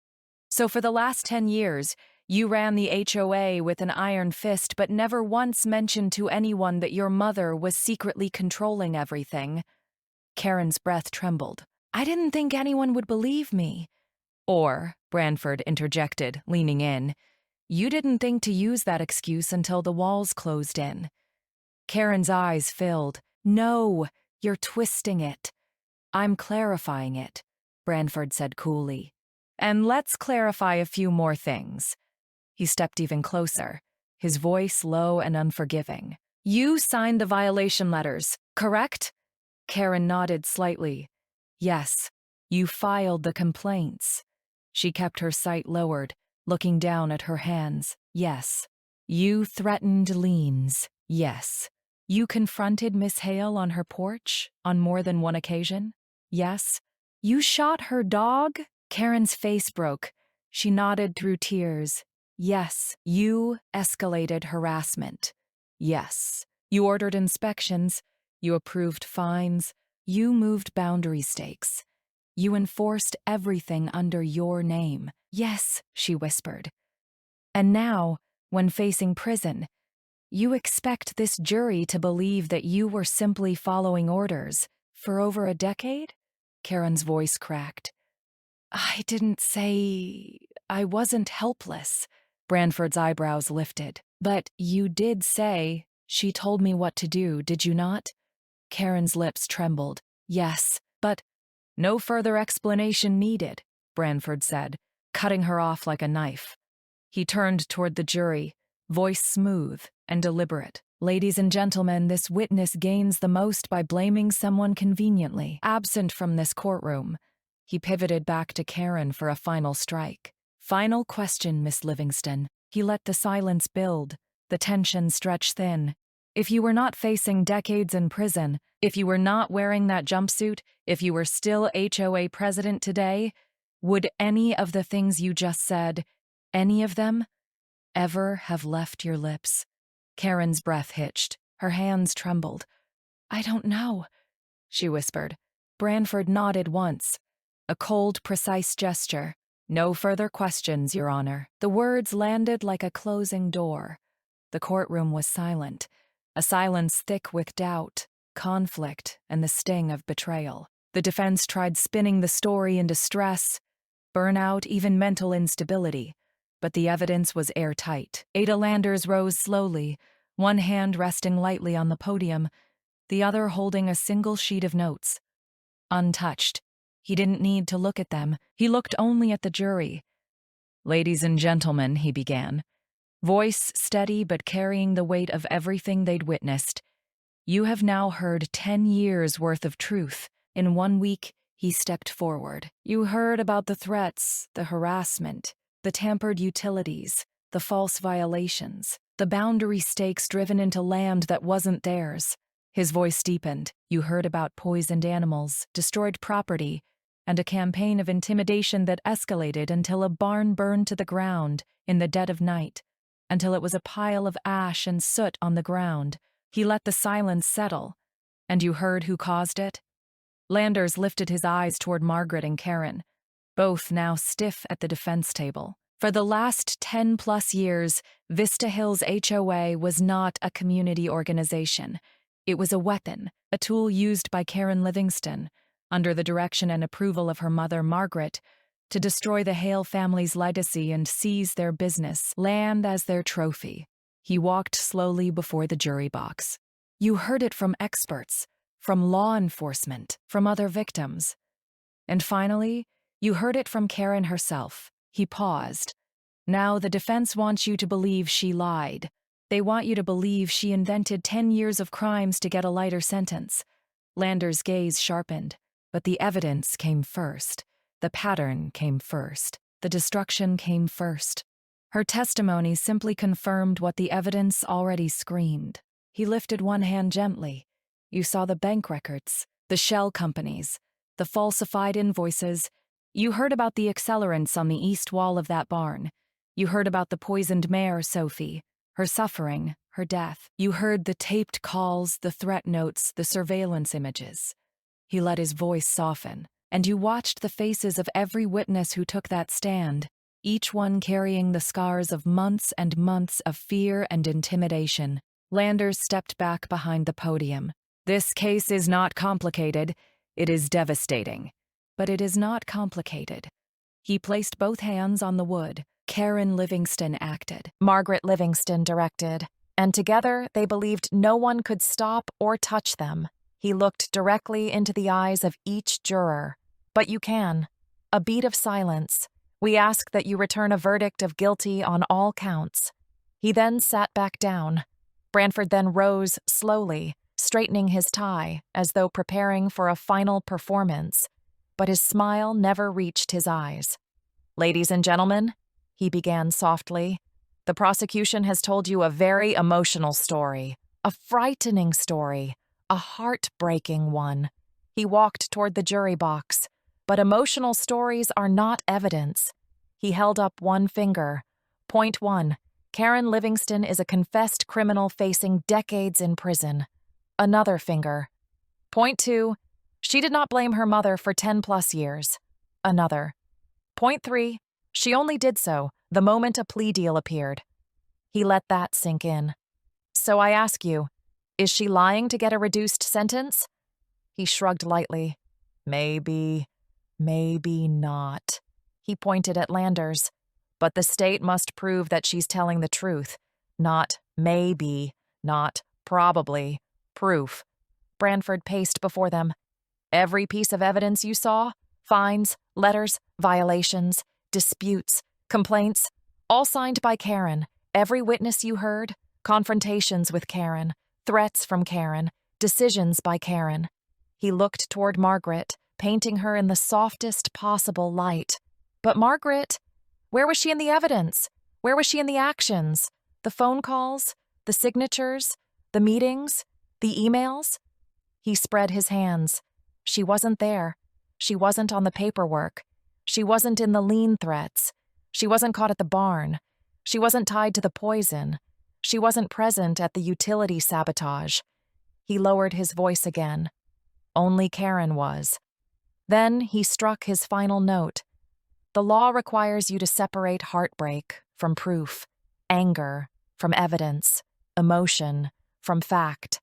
So for the last 10 years, you ran the HOA with an iron fist but never once mentioned to anyone that your mother was secretly controlling everything. Karen's breath trembled. I didn't think anyone would believe me. Or, Branford interjected, leaning in, you didn't think to use that excuse until the walls closed in. Karen's eyes filled. No, you're twisting it. I'm clarifying it, Branford said coolly. And let's clarify a few more things. He stepped even closer, his voice low and unforgiving. You signed the violation letters, correct? Karen nodded slightly. Yes, you filed the complaints. She kept her sight lowered, looking down at her hands. Yes. You threatened liens. Yes. You confronted Miss Hale on her porch on more than one occasion. Yes. You shot her dog? Karen's face broke. She nodded through tears. Yes. You escalated harassment. Yes. You ordered inspections. You approved fines. You moved boundary stakes. You enforced everything under your name. Yes, she whispered. And now, when facing prison, you expect this jury to believe that you were simply following orders for over a decade? Karen's voice cracked. I didn't say I wasn't helpless. Branford's eyebrows lifted. But you did say she told me what to do, did you not? Karen's lips trembled. Yes, but no further explanation needed, Branford said, cutting her off like a knife. He turned toward the jury, voice smooth and deliberate. Ladies and gentlemen, this witness gains the most by blaming someone conveniently absent from this courtroom. He pivoted back to Karen for a final strike. Final question, Miss Livingston. He let the silence build, the tension stretch thin. If you were not facing decades in prison, if you were not wearing that jumpsuit, if you were still HOA president today, would any of the things you just said, any of them, ever have left your lips? Karen's breath hitched. Her hands trembled. I don't know, she whispered. Branford nodded once. A cold, precise gesture. No further questions, Your Honor. The words landed like a closing door. The courtroom was silent, a silence thick with doubt, conflict, and the sting of betrayal. The defense tried spinning the story into stress, burnout, even mental instability, but the evidence was airtight. Ada Landers rose slowly, one hand resting lightly on the podium, the other holding a single sheet of notes. Untouched. He didn't need to look at them. He looked only at the jury. Ladies and gentlemen, he began, voice steady but carrying the weight of everything they'd witnessed. You have now heard 10 years' worth of truth. In 1 week, he stepped forward. You heard about the threats, the harassment, the tampered utilities, the false violations, the boundary stakes driven into land that wasn't theirs. His voice deepened. You heard about poisoned animals, destroyed property, and a campaign of intimidation that escalated until a barn burned to the ground in the dead of night, until it was a pile of ash and soot on the ground. He let the silence settle. And you heard who caused it? Landers lifted his eyes toward Margaret and Karen, both now stiff at the defense table. For the last 10+ years, Vista Hills HOA was not a community organization. It was a weapon, a tool used by Karen Livingston, under the direction and approval of her mother, Margaret, to destroy the Hale family's legacy and seize their business, land as their trophy. He walked slowly before the jury box. You heard it from experts, from law enforcement, from other victims. And finally, you heard it from Karen herself. He paused. Now the defense wants you to believe she lied. They want you to believe she invented 10 years of crimes to get a lighter sentence. Lander's gaze sharpened, but the evidence came first. The pattern came first. The destruction came first. Her testimony simply confirmed what the evidence already screamed. He lifted one hand gently. You saw the bank records, the shell companies, the falsified invoices. You heard about the accelerants on the east wall of that barn. You heard about the poisoned mare, Sophie, her suffering, her death. You heard the taped calls, the threat notes, the surveillance images. He let his voice soften, and you watched the faces of every witness who took that stand, each one carrying the scars of months and months of fear and intimidation. Landers stepped back behind the podium. This case is not complicated. It is devastating. But it is not complicated. He placed both hands on the wood. Karen Livingston acted. Margaret Livingston directed. And together they believed no one could stop or touch them. He looked directly into the eyes of each juror. But you can. A beat of silence. We ask that you return a verdict of guilty on all counts. He then sat back down. Branford then rose slowly, straightening his tie as though preparing for a final performance. But his smile never reached his eyes. Ladies and gentlemen, he began softly, the prosecution has told you a very emotional story, a frightening story, a heartbreaking one. He walked toward the jury box, but emotional stories are not evidence. He held up one finger. Point 1. Karen Livingston is a confessed criminal facing decades in prison. Another finger. Point 2. She did not blame her mother for 10+ years. Another. Point 3. She only did so the moment a plea deal appeared. He let that sink in. So I ask you, is she lying to get a reduced sentence? He shrugged lightly. Maybe not. He pointed at Landers. But the state must prove that she's telling the truth. Not maybe, not probably. Proof. Branford paced before them. Every piece of evidence you saw, fines, letters, violations, disputes, complaints, all signed by Karen. Every witness you heard, confrontations with Karen, threats from Karen, decisions by Karen. He looked toward Margaret, painting her in the softest possible light. But Margaret, where was she in the evidence? Where was she in the actions? The phone calls, the signatures, the meetings, the emails? He spread his hands. She wasn't there. She wasn't on the paperwork. She wasn't in the lien threats. She wasn't caught at the barn. She wasn't tied to the poison. She wasn't present at the utility sabotage. He lowered his voice again. Only Karen was. Then he struck his final note. The law requires you to separate heartbreak from proof, anger from evidence, emotion from fact.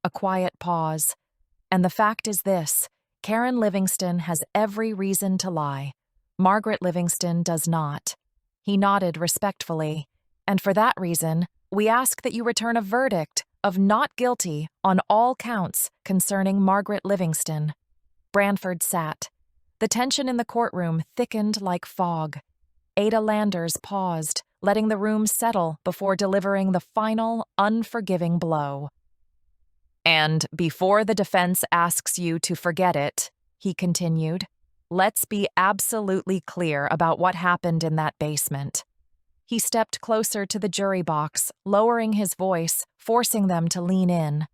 A quiet pause. And the fact is this: Karen Livingston has every reason to lie. Margaret Livingston does not. He nodded respectfully. And for that reason, we ask that you return a verdict of not guilty on all counts concerning Margaret Livingston. Branford sat. The tension in the courtroom thickened like fog. Ada Landers paused, letting the room settle before delivering the final, unforgiving blow. And before the defense asks you to forget it, he continued, let's be absolutely clear about what happened in that basement. He stepped closer to the jury box, lowering his voice, forcing them to lean in.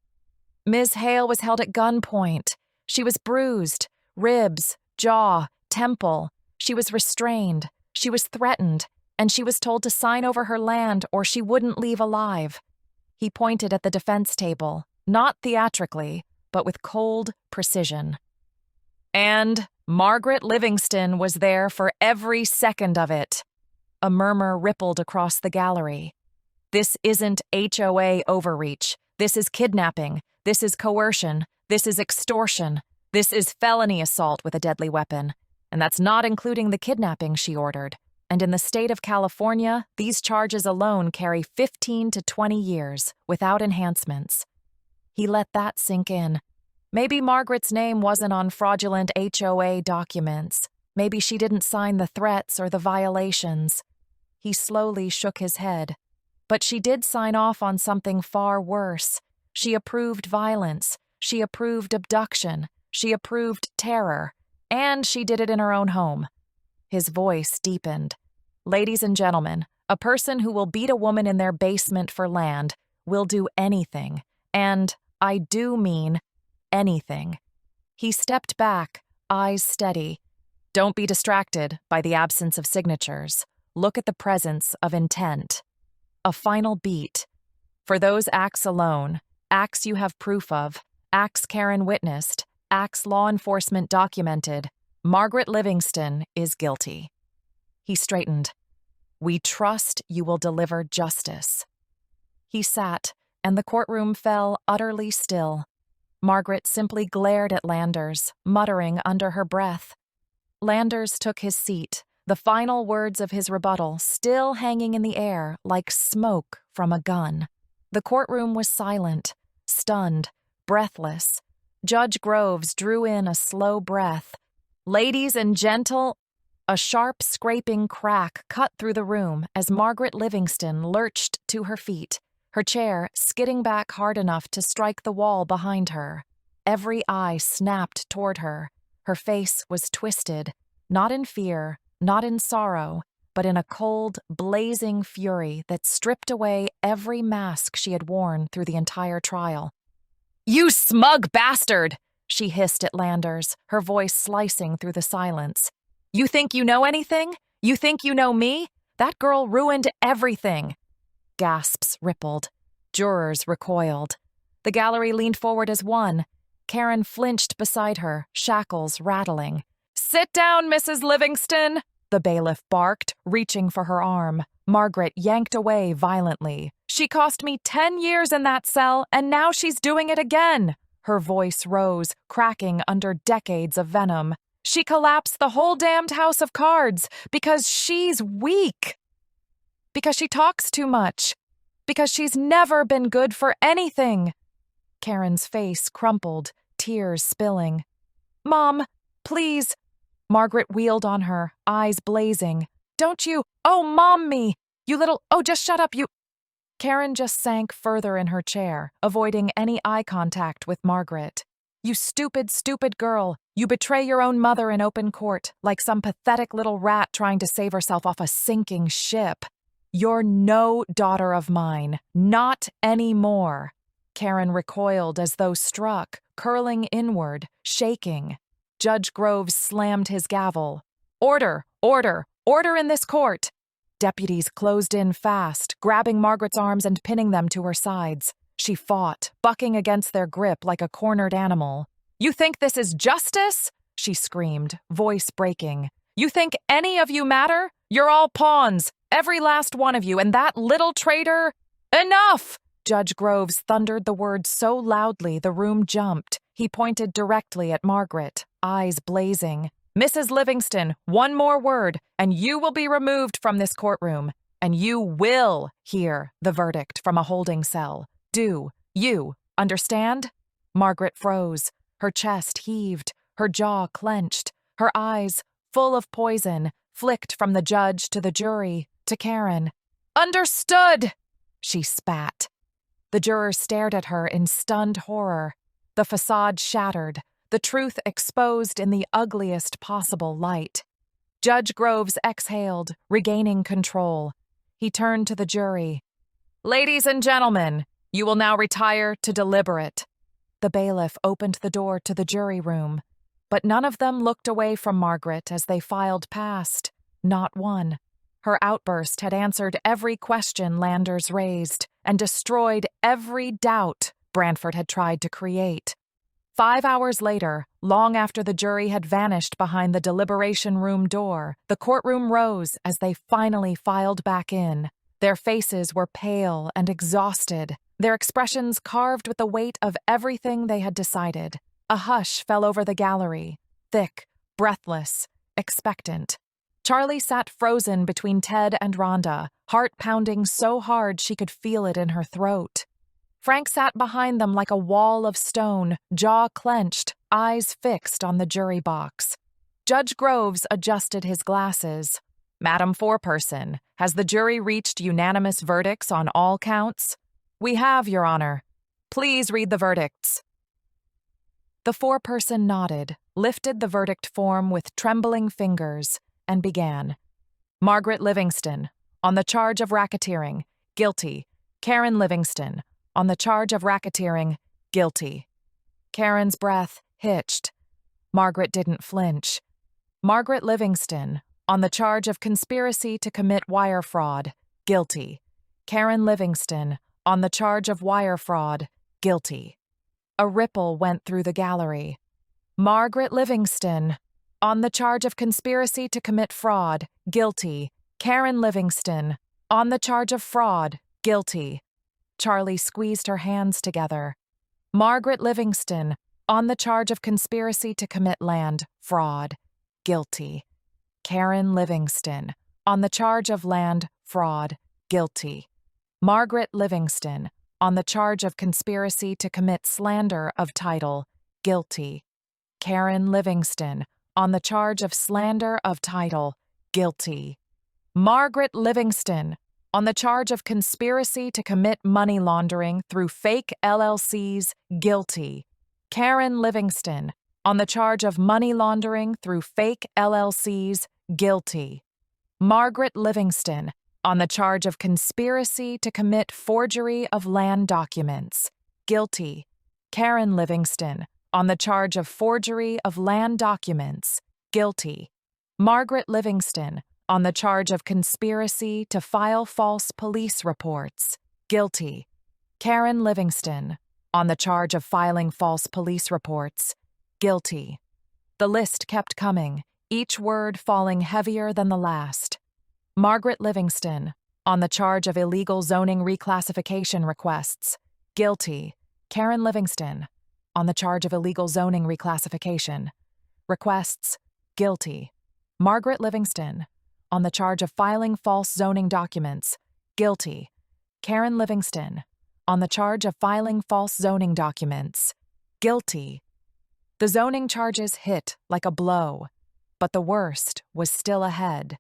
Ms. Hale was held at gunpoint. She was bruised, ribs, jaw, temple. She was restrained. She was threatened, and she was told to sign over her land or she wouldn't leave alive. He pointed at the defense table, not theatrically, but with cold precision. And Margaret Livingston was there for every second of it. A murmur rippled across the gallery. This isn't HOA overreach. This is kidnapping. This is coercion. This is extortion. This is felony assault with a deadly weapon. And that's not including the kidnapping she ordered. And in the state of California, these charges alone carry 15 to 20 years, without enhancements. He let that sink in. Maybe Margaret's name wasn't on fraudulent HOA documents. Maybe she didn't sign the threats or the violations. He slowly shook his head. But she did sign off on something far worse. She approved violence. She approved abduction. She approved terror. And she did it in her own home. His voice deepened. Ladies and gentlemen, a person who will beat a woman in their basement for land will do anything. And I do mean anything. He stepped back, eyes steady. Don't be distracted by the absence of signatures. Look at the presence of intent. A final beat. For those acts alone, acts you have proof of, acts Karen witnessed, acts law enforcement documented, Margaret Livingston is guilty. He straightened. We trust you will deliver justice. He sat, and the courtroom fell utterly still. Margaret simply glared at Landers, muttering under her breath. Landers took his seat, the final words of his rebuttal still hanging in the air like smoke from a gun. The courtroom was silent, stunned, breathless. Judge Groves drew in a slow breath. Ladies and gentle, a sharp scraping crack cut through the room as Margaret Livingston lurched to her feet, her chair skidding back hard enough to strike the wall behind her. Every eye snapped toward her. Her face was twisted, not in fear, not in sorrow, but in a cold, blazing fury that stripped away every mask she had worn through the entire trial. "You smug bastard!" she hissed at Landers, her voice slicing through the silence. "You think you know anything? You think you know me? That girl ruined everything." Gasps rippled. Jurors recoiled. The gallery leaned forward as one. Karen flinched beside her, shackles rattling. "Sit down, Mrs. Livingston," the bailiff barked, reaching for her arm. Margaret yanked away violently. "She cost me 10 years in that cell, and now she's doing it again." Her voice rose, cracking under decades of venom. "She collapsed the whole damned house of cards because she's weak. Because she talks too much. Because she's never been good for anything." Karen's face crumpled, tears spilling. "Mom, please." Margaret wheeled on her, eyes blazing. "Don't you— Oh, Mom me! You little— Oh, just shut up, you— Karen just sank further in her chair, avoiding any eye contact with Margaret. "You stupid, stupid girl. You betray your own mother in open court, like some pathetic little rat trying to save herself off a sinking ship. You're no daughter of mine. Not anymore." Karen recoiled as though struck, curling inward, shaking. Judge Groves slammed his gavel. "Order! Order! Order in this court!" Deputies closed in fast, grabbing Margaret's arms and pinning them to her sides. She fought, bucking against their grip like a cornered animal. "You think this is justice?" she screamed, voice breaking. "You think any of you matter? You're all pawns, every last one of you, and that little traitor— Enough!" Judge Groves thundered the word so loudly the room jumped. He pointed directly at Margaret, eyes blazing. "Mrs. Livingston, one more word, and you will be removed from this courtroom, and you will hear the verdict from a holding cell. Do you understand?" Margaret froze. Her chest heaved, her jaw clenched, her eyes, full of poison, flicked from the judge to the jury, to Karen. "Understood!" she spat. The jurors stared at her in stunned horror. The facade shattered, the truth exposed in the ugliest possible light. Judge Groves exhaled, regaining control. He turned to the jury. "Ladies and gentlemen, you will now retire to deliberate." The bailiff opened the door to the jury room, but none of them looked away from Margaret as they filed past. Not one. Her outburst had answered every question Landers raised and destroyed every doubt Branford had tried to create. 5 hours later, long after the jury had vanished behind the deliberation room door, the courtroom rose as they finally filed back in. Their faces were pale and exhausted, their expressions carved with the weight of everything they had decided. A hush fell over the gallery, thick, breathless, expectant. Charlie sat frozen between Ted and Rhonda, heart pounding so hard she could feel it in her throat. Frank sat behind them like a wall of stone, jaw clenched, eyes fixed on the jury box. Judge Groves adjusted his glasses. "Madam Foreperson, has the jury reached unanimous verdicts on all counts?" "We have, Your Honor." "Please read the verdicts." The foreperson nodded, lifted the verdict form with trembling fingers, and began. Margaret Livingston, on the charge of racketeering, guilty. Karen Livingston, on the charge of racketeering, guilty. Karen's breath hitched. Margaret didn't flinch. Margaret Livingston, on the charge of conspiracy to commit wire fraud, guilty. Karen Livingston, on the charge of wire fraud, guilty. A ripple went through the gallery. Margaret Livingston, on the charge of conspiracy to commit fraud, guilty. Karen Livingston, on the charge of fraud, guilty. Charlie squeezed her hands together. Margaret Livingston, on the charge of conspiracy to commit land fraud, guilty. Karen Livingston, on the charge of land fraud, guilty. Margaret Livingston, on the charge of conspiracy to commit slander of title, guilty. Karen Livingston, on the charge of slander of title, guilty. Margaret Livingston, on the charge of conspiracy to commit money laundering through fake LLCs, guilty. Karen Livingston, on the charge of money laundering through fake LLCs, guilty. Margaret Livingston, on the charge of conspiracy to commit forgery of land documents, guilty. Karen Livingston, on the charge of forgery of land documents, guilty. Margaret Livingston, on the charge of conspiracy to file false police reports, guilty. Karen Livingston, on the charge of filing false police reports, guilty. The list kept coming, each word falling heavier than the last. Margaret Livingston, on the charge of illegal zoning reclassification requests, guilty. Karen Livingston, on the charge of illegal zoning reclassification requests, guilty. Margaret Livingston, on the charge of filing false zoning documents, guilty. Karen Livingston, on the charge of filing false zoning documents, guilty. The zoning charges hit like a blow, but the worst was still ahead.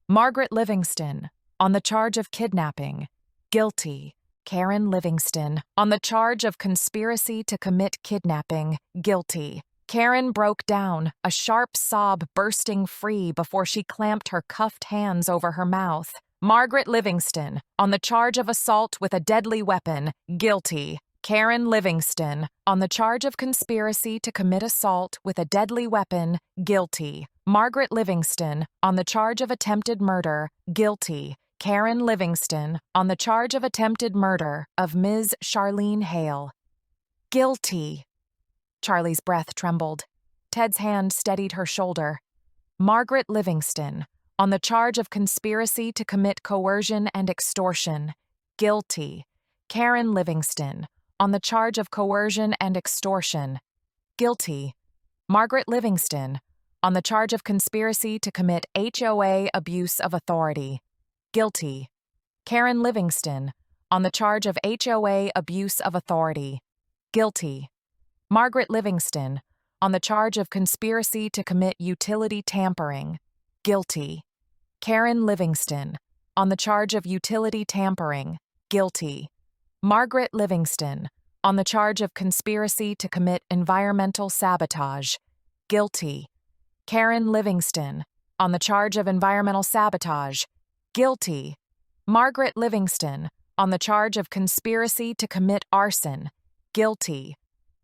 Margaret Livingston, on the charge of kidnapping, guilty. Karen Livingston, on the charge of conspiracy to commit kidnapping, guilty. Karen broke down, a sharp sob bursting free before she clamped her cuffed hands over her mouth. Margaret Livingston, on the charge of assault with a deadly weapon, guilty. Karen Livingston, on the charge of conspiracy to commit assault with a deadly weapon, guilty. Margaret Livingston, on the charge of attempted murder, guilty. Karen Livingston, on the charge of attempted murder of Ms. Charlene Hale, guilty. Charlie's breath trembled. Ted's hand steadied her shoulder. Margaret Livingston, on the charge of conspiracy to commit coercion and extortion, guilty. Karen Livingston, on the charge of coercion and extortion, guilty. Margaret Livingston, on the charge of conspiracy to commit HOA abuse of authority, guilty. Karen Livingston, on the charge of HOA abuse of authority, guilty. Margaret Livingston, on the charge of conspiracy to commit utility tampering, guilty. Karen Livingston, on the charge of utility tampering, guilty. Margaret Livingston, on the charge of conspiracy to commit environmental sabotage, guilty. Karen Livingston, on the charge of environmental sabotage, guilty. Margaret Livingston, on the charge of conspiracy to commit arson, guilty.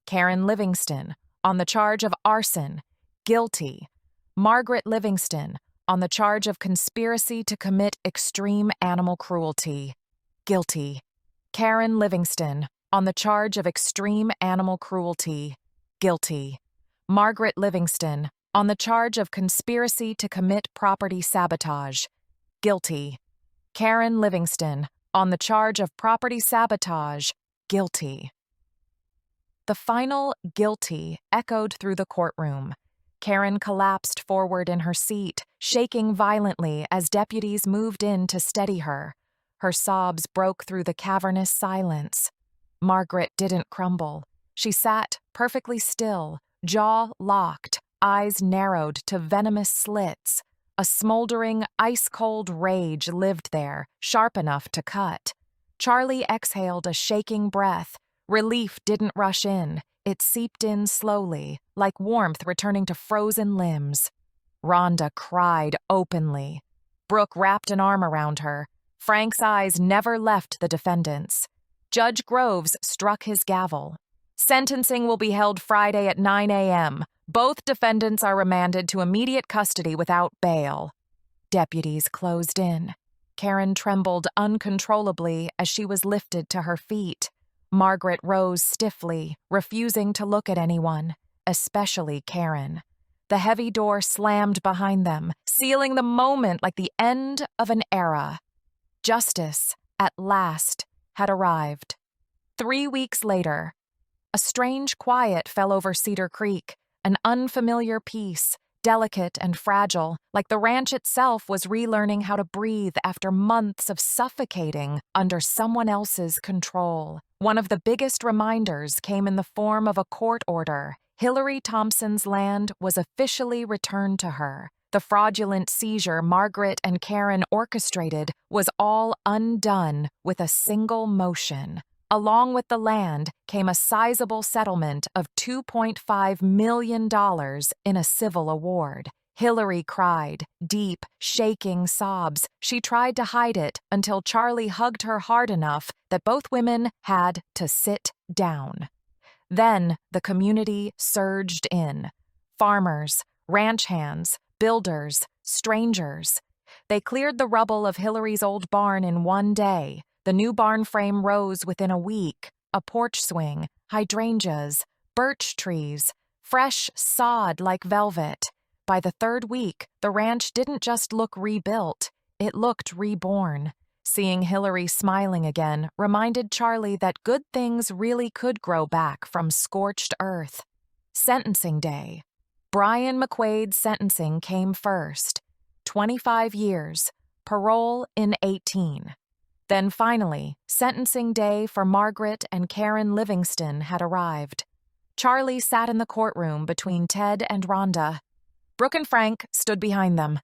Karen Livingston, on the charge of arson, guilty. Margaret Livingston, on the charge of conspiracy to commit extreme animal cruelty, guilty. Karen Livingston, on the charge of extreme animal cruelty, guilty. Margaret Livingston, on the charge of conspiracy to commit property sabotage, guilty. Karen Livingston, on the charge of property sabotage, guilty. The final guilty echoed through the courtroom. Karen collapsed forward in her seat, shaking violently as deputies moved in to steady her. Her sobs broke through the cavernous silence. Margaret didn't crumble. She sat perfectly still, jaw locked, eyes narrowed to venomous slits. A smoldering, ice-cold rage lived there, sharp enough to cut. Charlie exhaled a shaking breath. Relief didn't rush in. It seeped in slowly, like warmth returning to frozen limbs. Rhonda cried openly. Brooke wrapped an arm around her. Frank's eyes never left the defendants. Judge Groves struck his gavel. Sentencing will be held Friday at 9 a.m. Both defendants are remanded to immediate custody without bail. Deputies closed in. Karen trembled uncontrollably as she was lifted to her feet. Margaret rose stiffly, refusing to look at anyone, especially Karen. The heavy door slammed behind them, sealing the moment like the end of an era. Justice, at last, had arrived. 3 weeks later, a strange quiet fell over Cedar Creek, an unfamiliar peace, delicate and fragile, like the ranch itself was relearning how to breathe after months of suffocating under someone else's control. One of the biggest reminders came in the form of a court order. Hillary Thompson's land was officially returned to her. The fraudulent seizure Margaret and Karen orchestrated was all undone with a single motion. Along with the land came a sizable settlement of $2.5 million in a civil award. Hillary cried, deep, shaking sobs. She tried to hide it until Charlie hugged her hard enough that both women had to sit down. Then the community surged in. Farmers, ranch hands, builders, strangers. They cleared the rubble of Hillary's old barn in one day. The new barn frame rose within a week. A porch swing, hydrangeas, birch trees, fresh sod like velvet. By the third week, the ranch didn't just look rebuilt, it looked reborn. Seeing Hillary smiling again reminded Charlie that good things really could grow back from scorched earth. Sentencing day. Brian McQuaid's sentencing came first. 25 years, parole in 18. Then finally, sentencing day for Margaret and Karen Livingston had arrived. Charlie sat in the courtroom between Ted and Rhonda. Brooke and Frank stood behind them.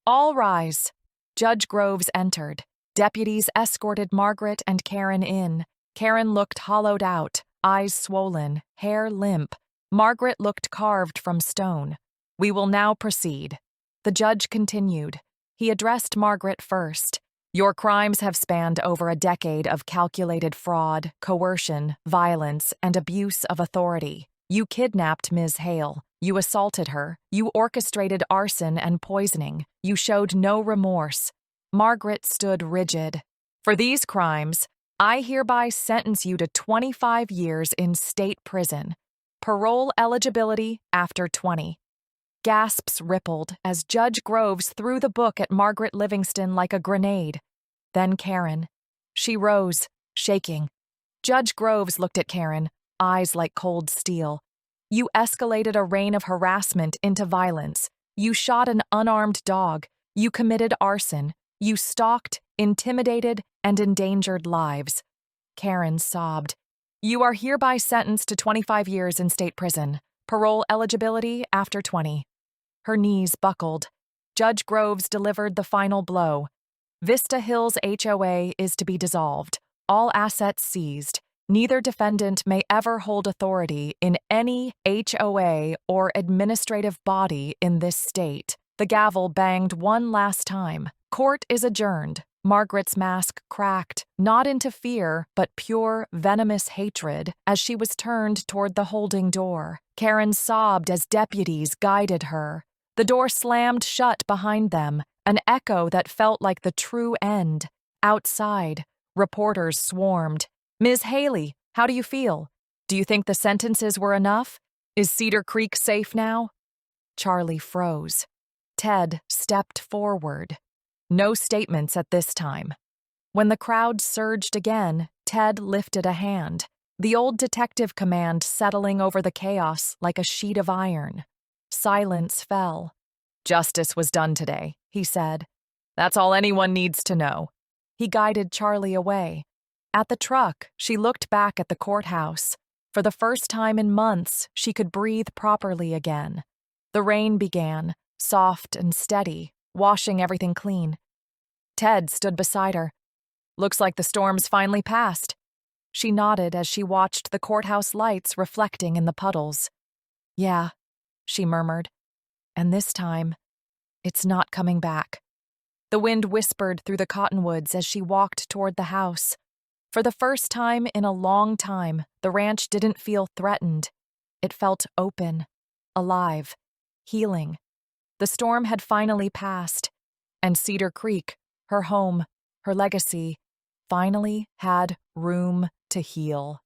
All rise. Judge Groves entered. Deputies escorted Margaret and Karen in. Karen looked hollowed out, eyes swollen, hair limp. Margaret looked carved from stone. We will now proceed. The judge continued. He addressed Margaret first. Your crimes have spanned over a decade of calculated fraud, coercion, violence, and abuse of authority. You kidnapped Ms. Hale. You assaulted her. You orchestrated arson and poisoning. You showed no remorse. Margaret stood rigid. For these crimes, I hereby sentence you to 25 years in state prison. Parole eligibility after 20. Gasps rippled as Judge Groves threw the book at Margaret Livingston like a grenade. Then Karen. She rose, shaking. Judge Groves looked at Karen, eyes like cold steel. You escalated a reign of harassment into violence. You shot an unarmed dog. You committed arson. You stalked, intimidated, and endangered lives. Karen sobbed. You are hereby sentenced to 25 years in state prison. Parole eligibility after 20. Her knees buckled. Judge Groves delivered the final blow. Vista Hills HOA is to be dissolved. All assets seized. Neither defendant may ever hold authority in any HOA or administrative body in this state. The gavel banged one last time. Court is adjourned. Margaret's mask cracked, not into fear, but pure, venomous hatred, as she was turned toward the holding door. Karen sobbed as deputies guided her. The door slammed shut behind them, an echo that felt like the true end. Outside, reporters swarmed. Ms. Haley, how do you feel? Do you think the sentences were enough? Is Cedar Creek safe now? Charlie froze. Ted stepped forward. No statements at this time. When the crowd surged again, Ted lifted a hand, the old detective command settling over the chaos like a sheet of iron. Silence fell. Justice was done today, he said. That's all anyone needs to know. He guided Charlie away. At the truck, she looked back at the courthouse. For the first time in months, she could breathe properly again. The rain began, soft and steady, washing everything clean. Ted stood beside her. Looks like the storm's finally passed. She nodded as she watched the courthouse lights reflecting in the puddles. Yeah, she murmured. And this time, it's not coming back. The wind whispered through the cottonwoods as she walked toward the house. For the first time in a long time, the ranch didn't feel threatened. It felt open, alive, healing. The storm had finally passed, and Cedar Creek, her home, her legacy, finally had room to heal.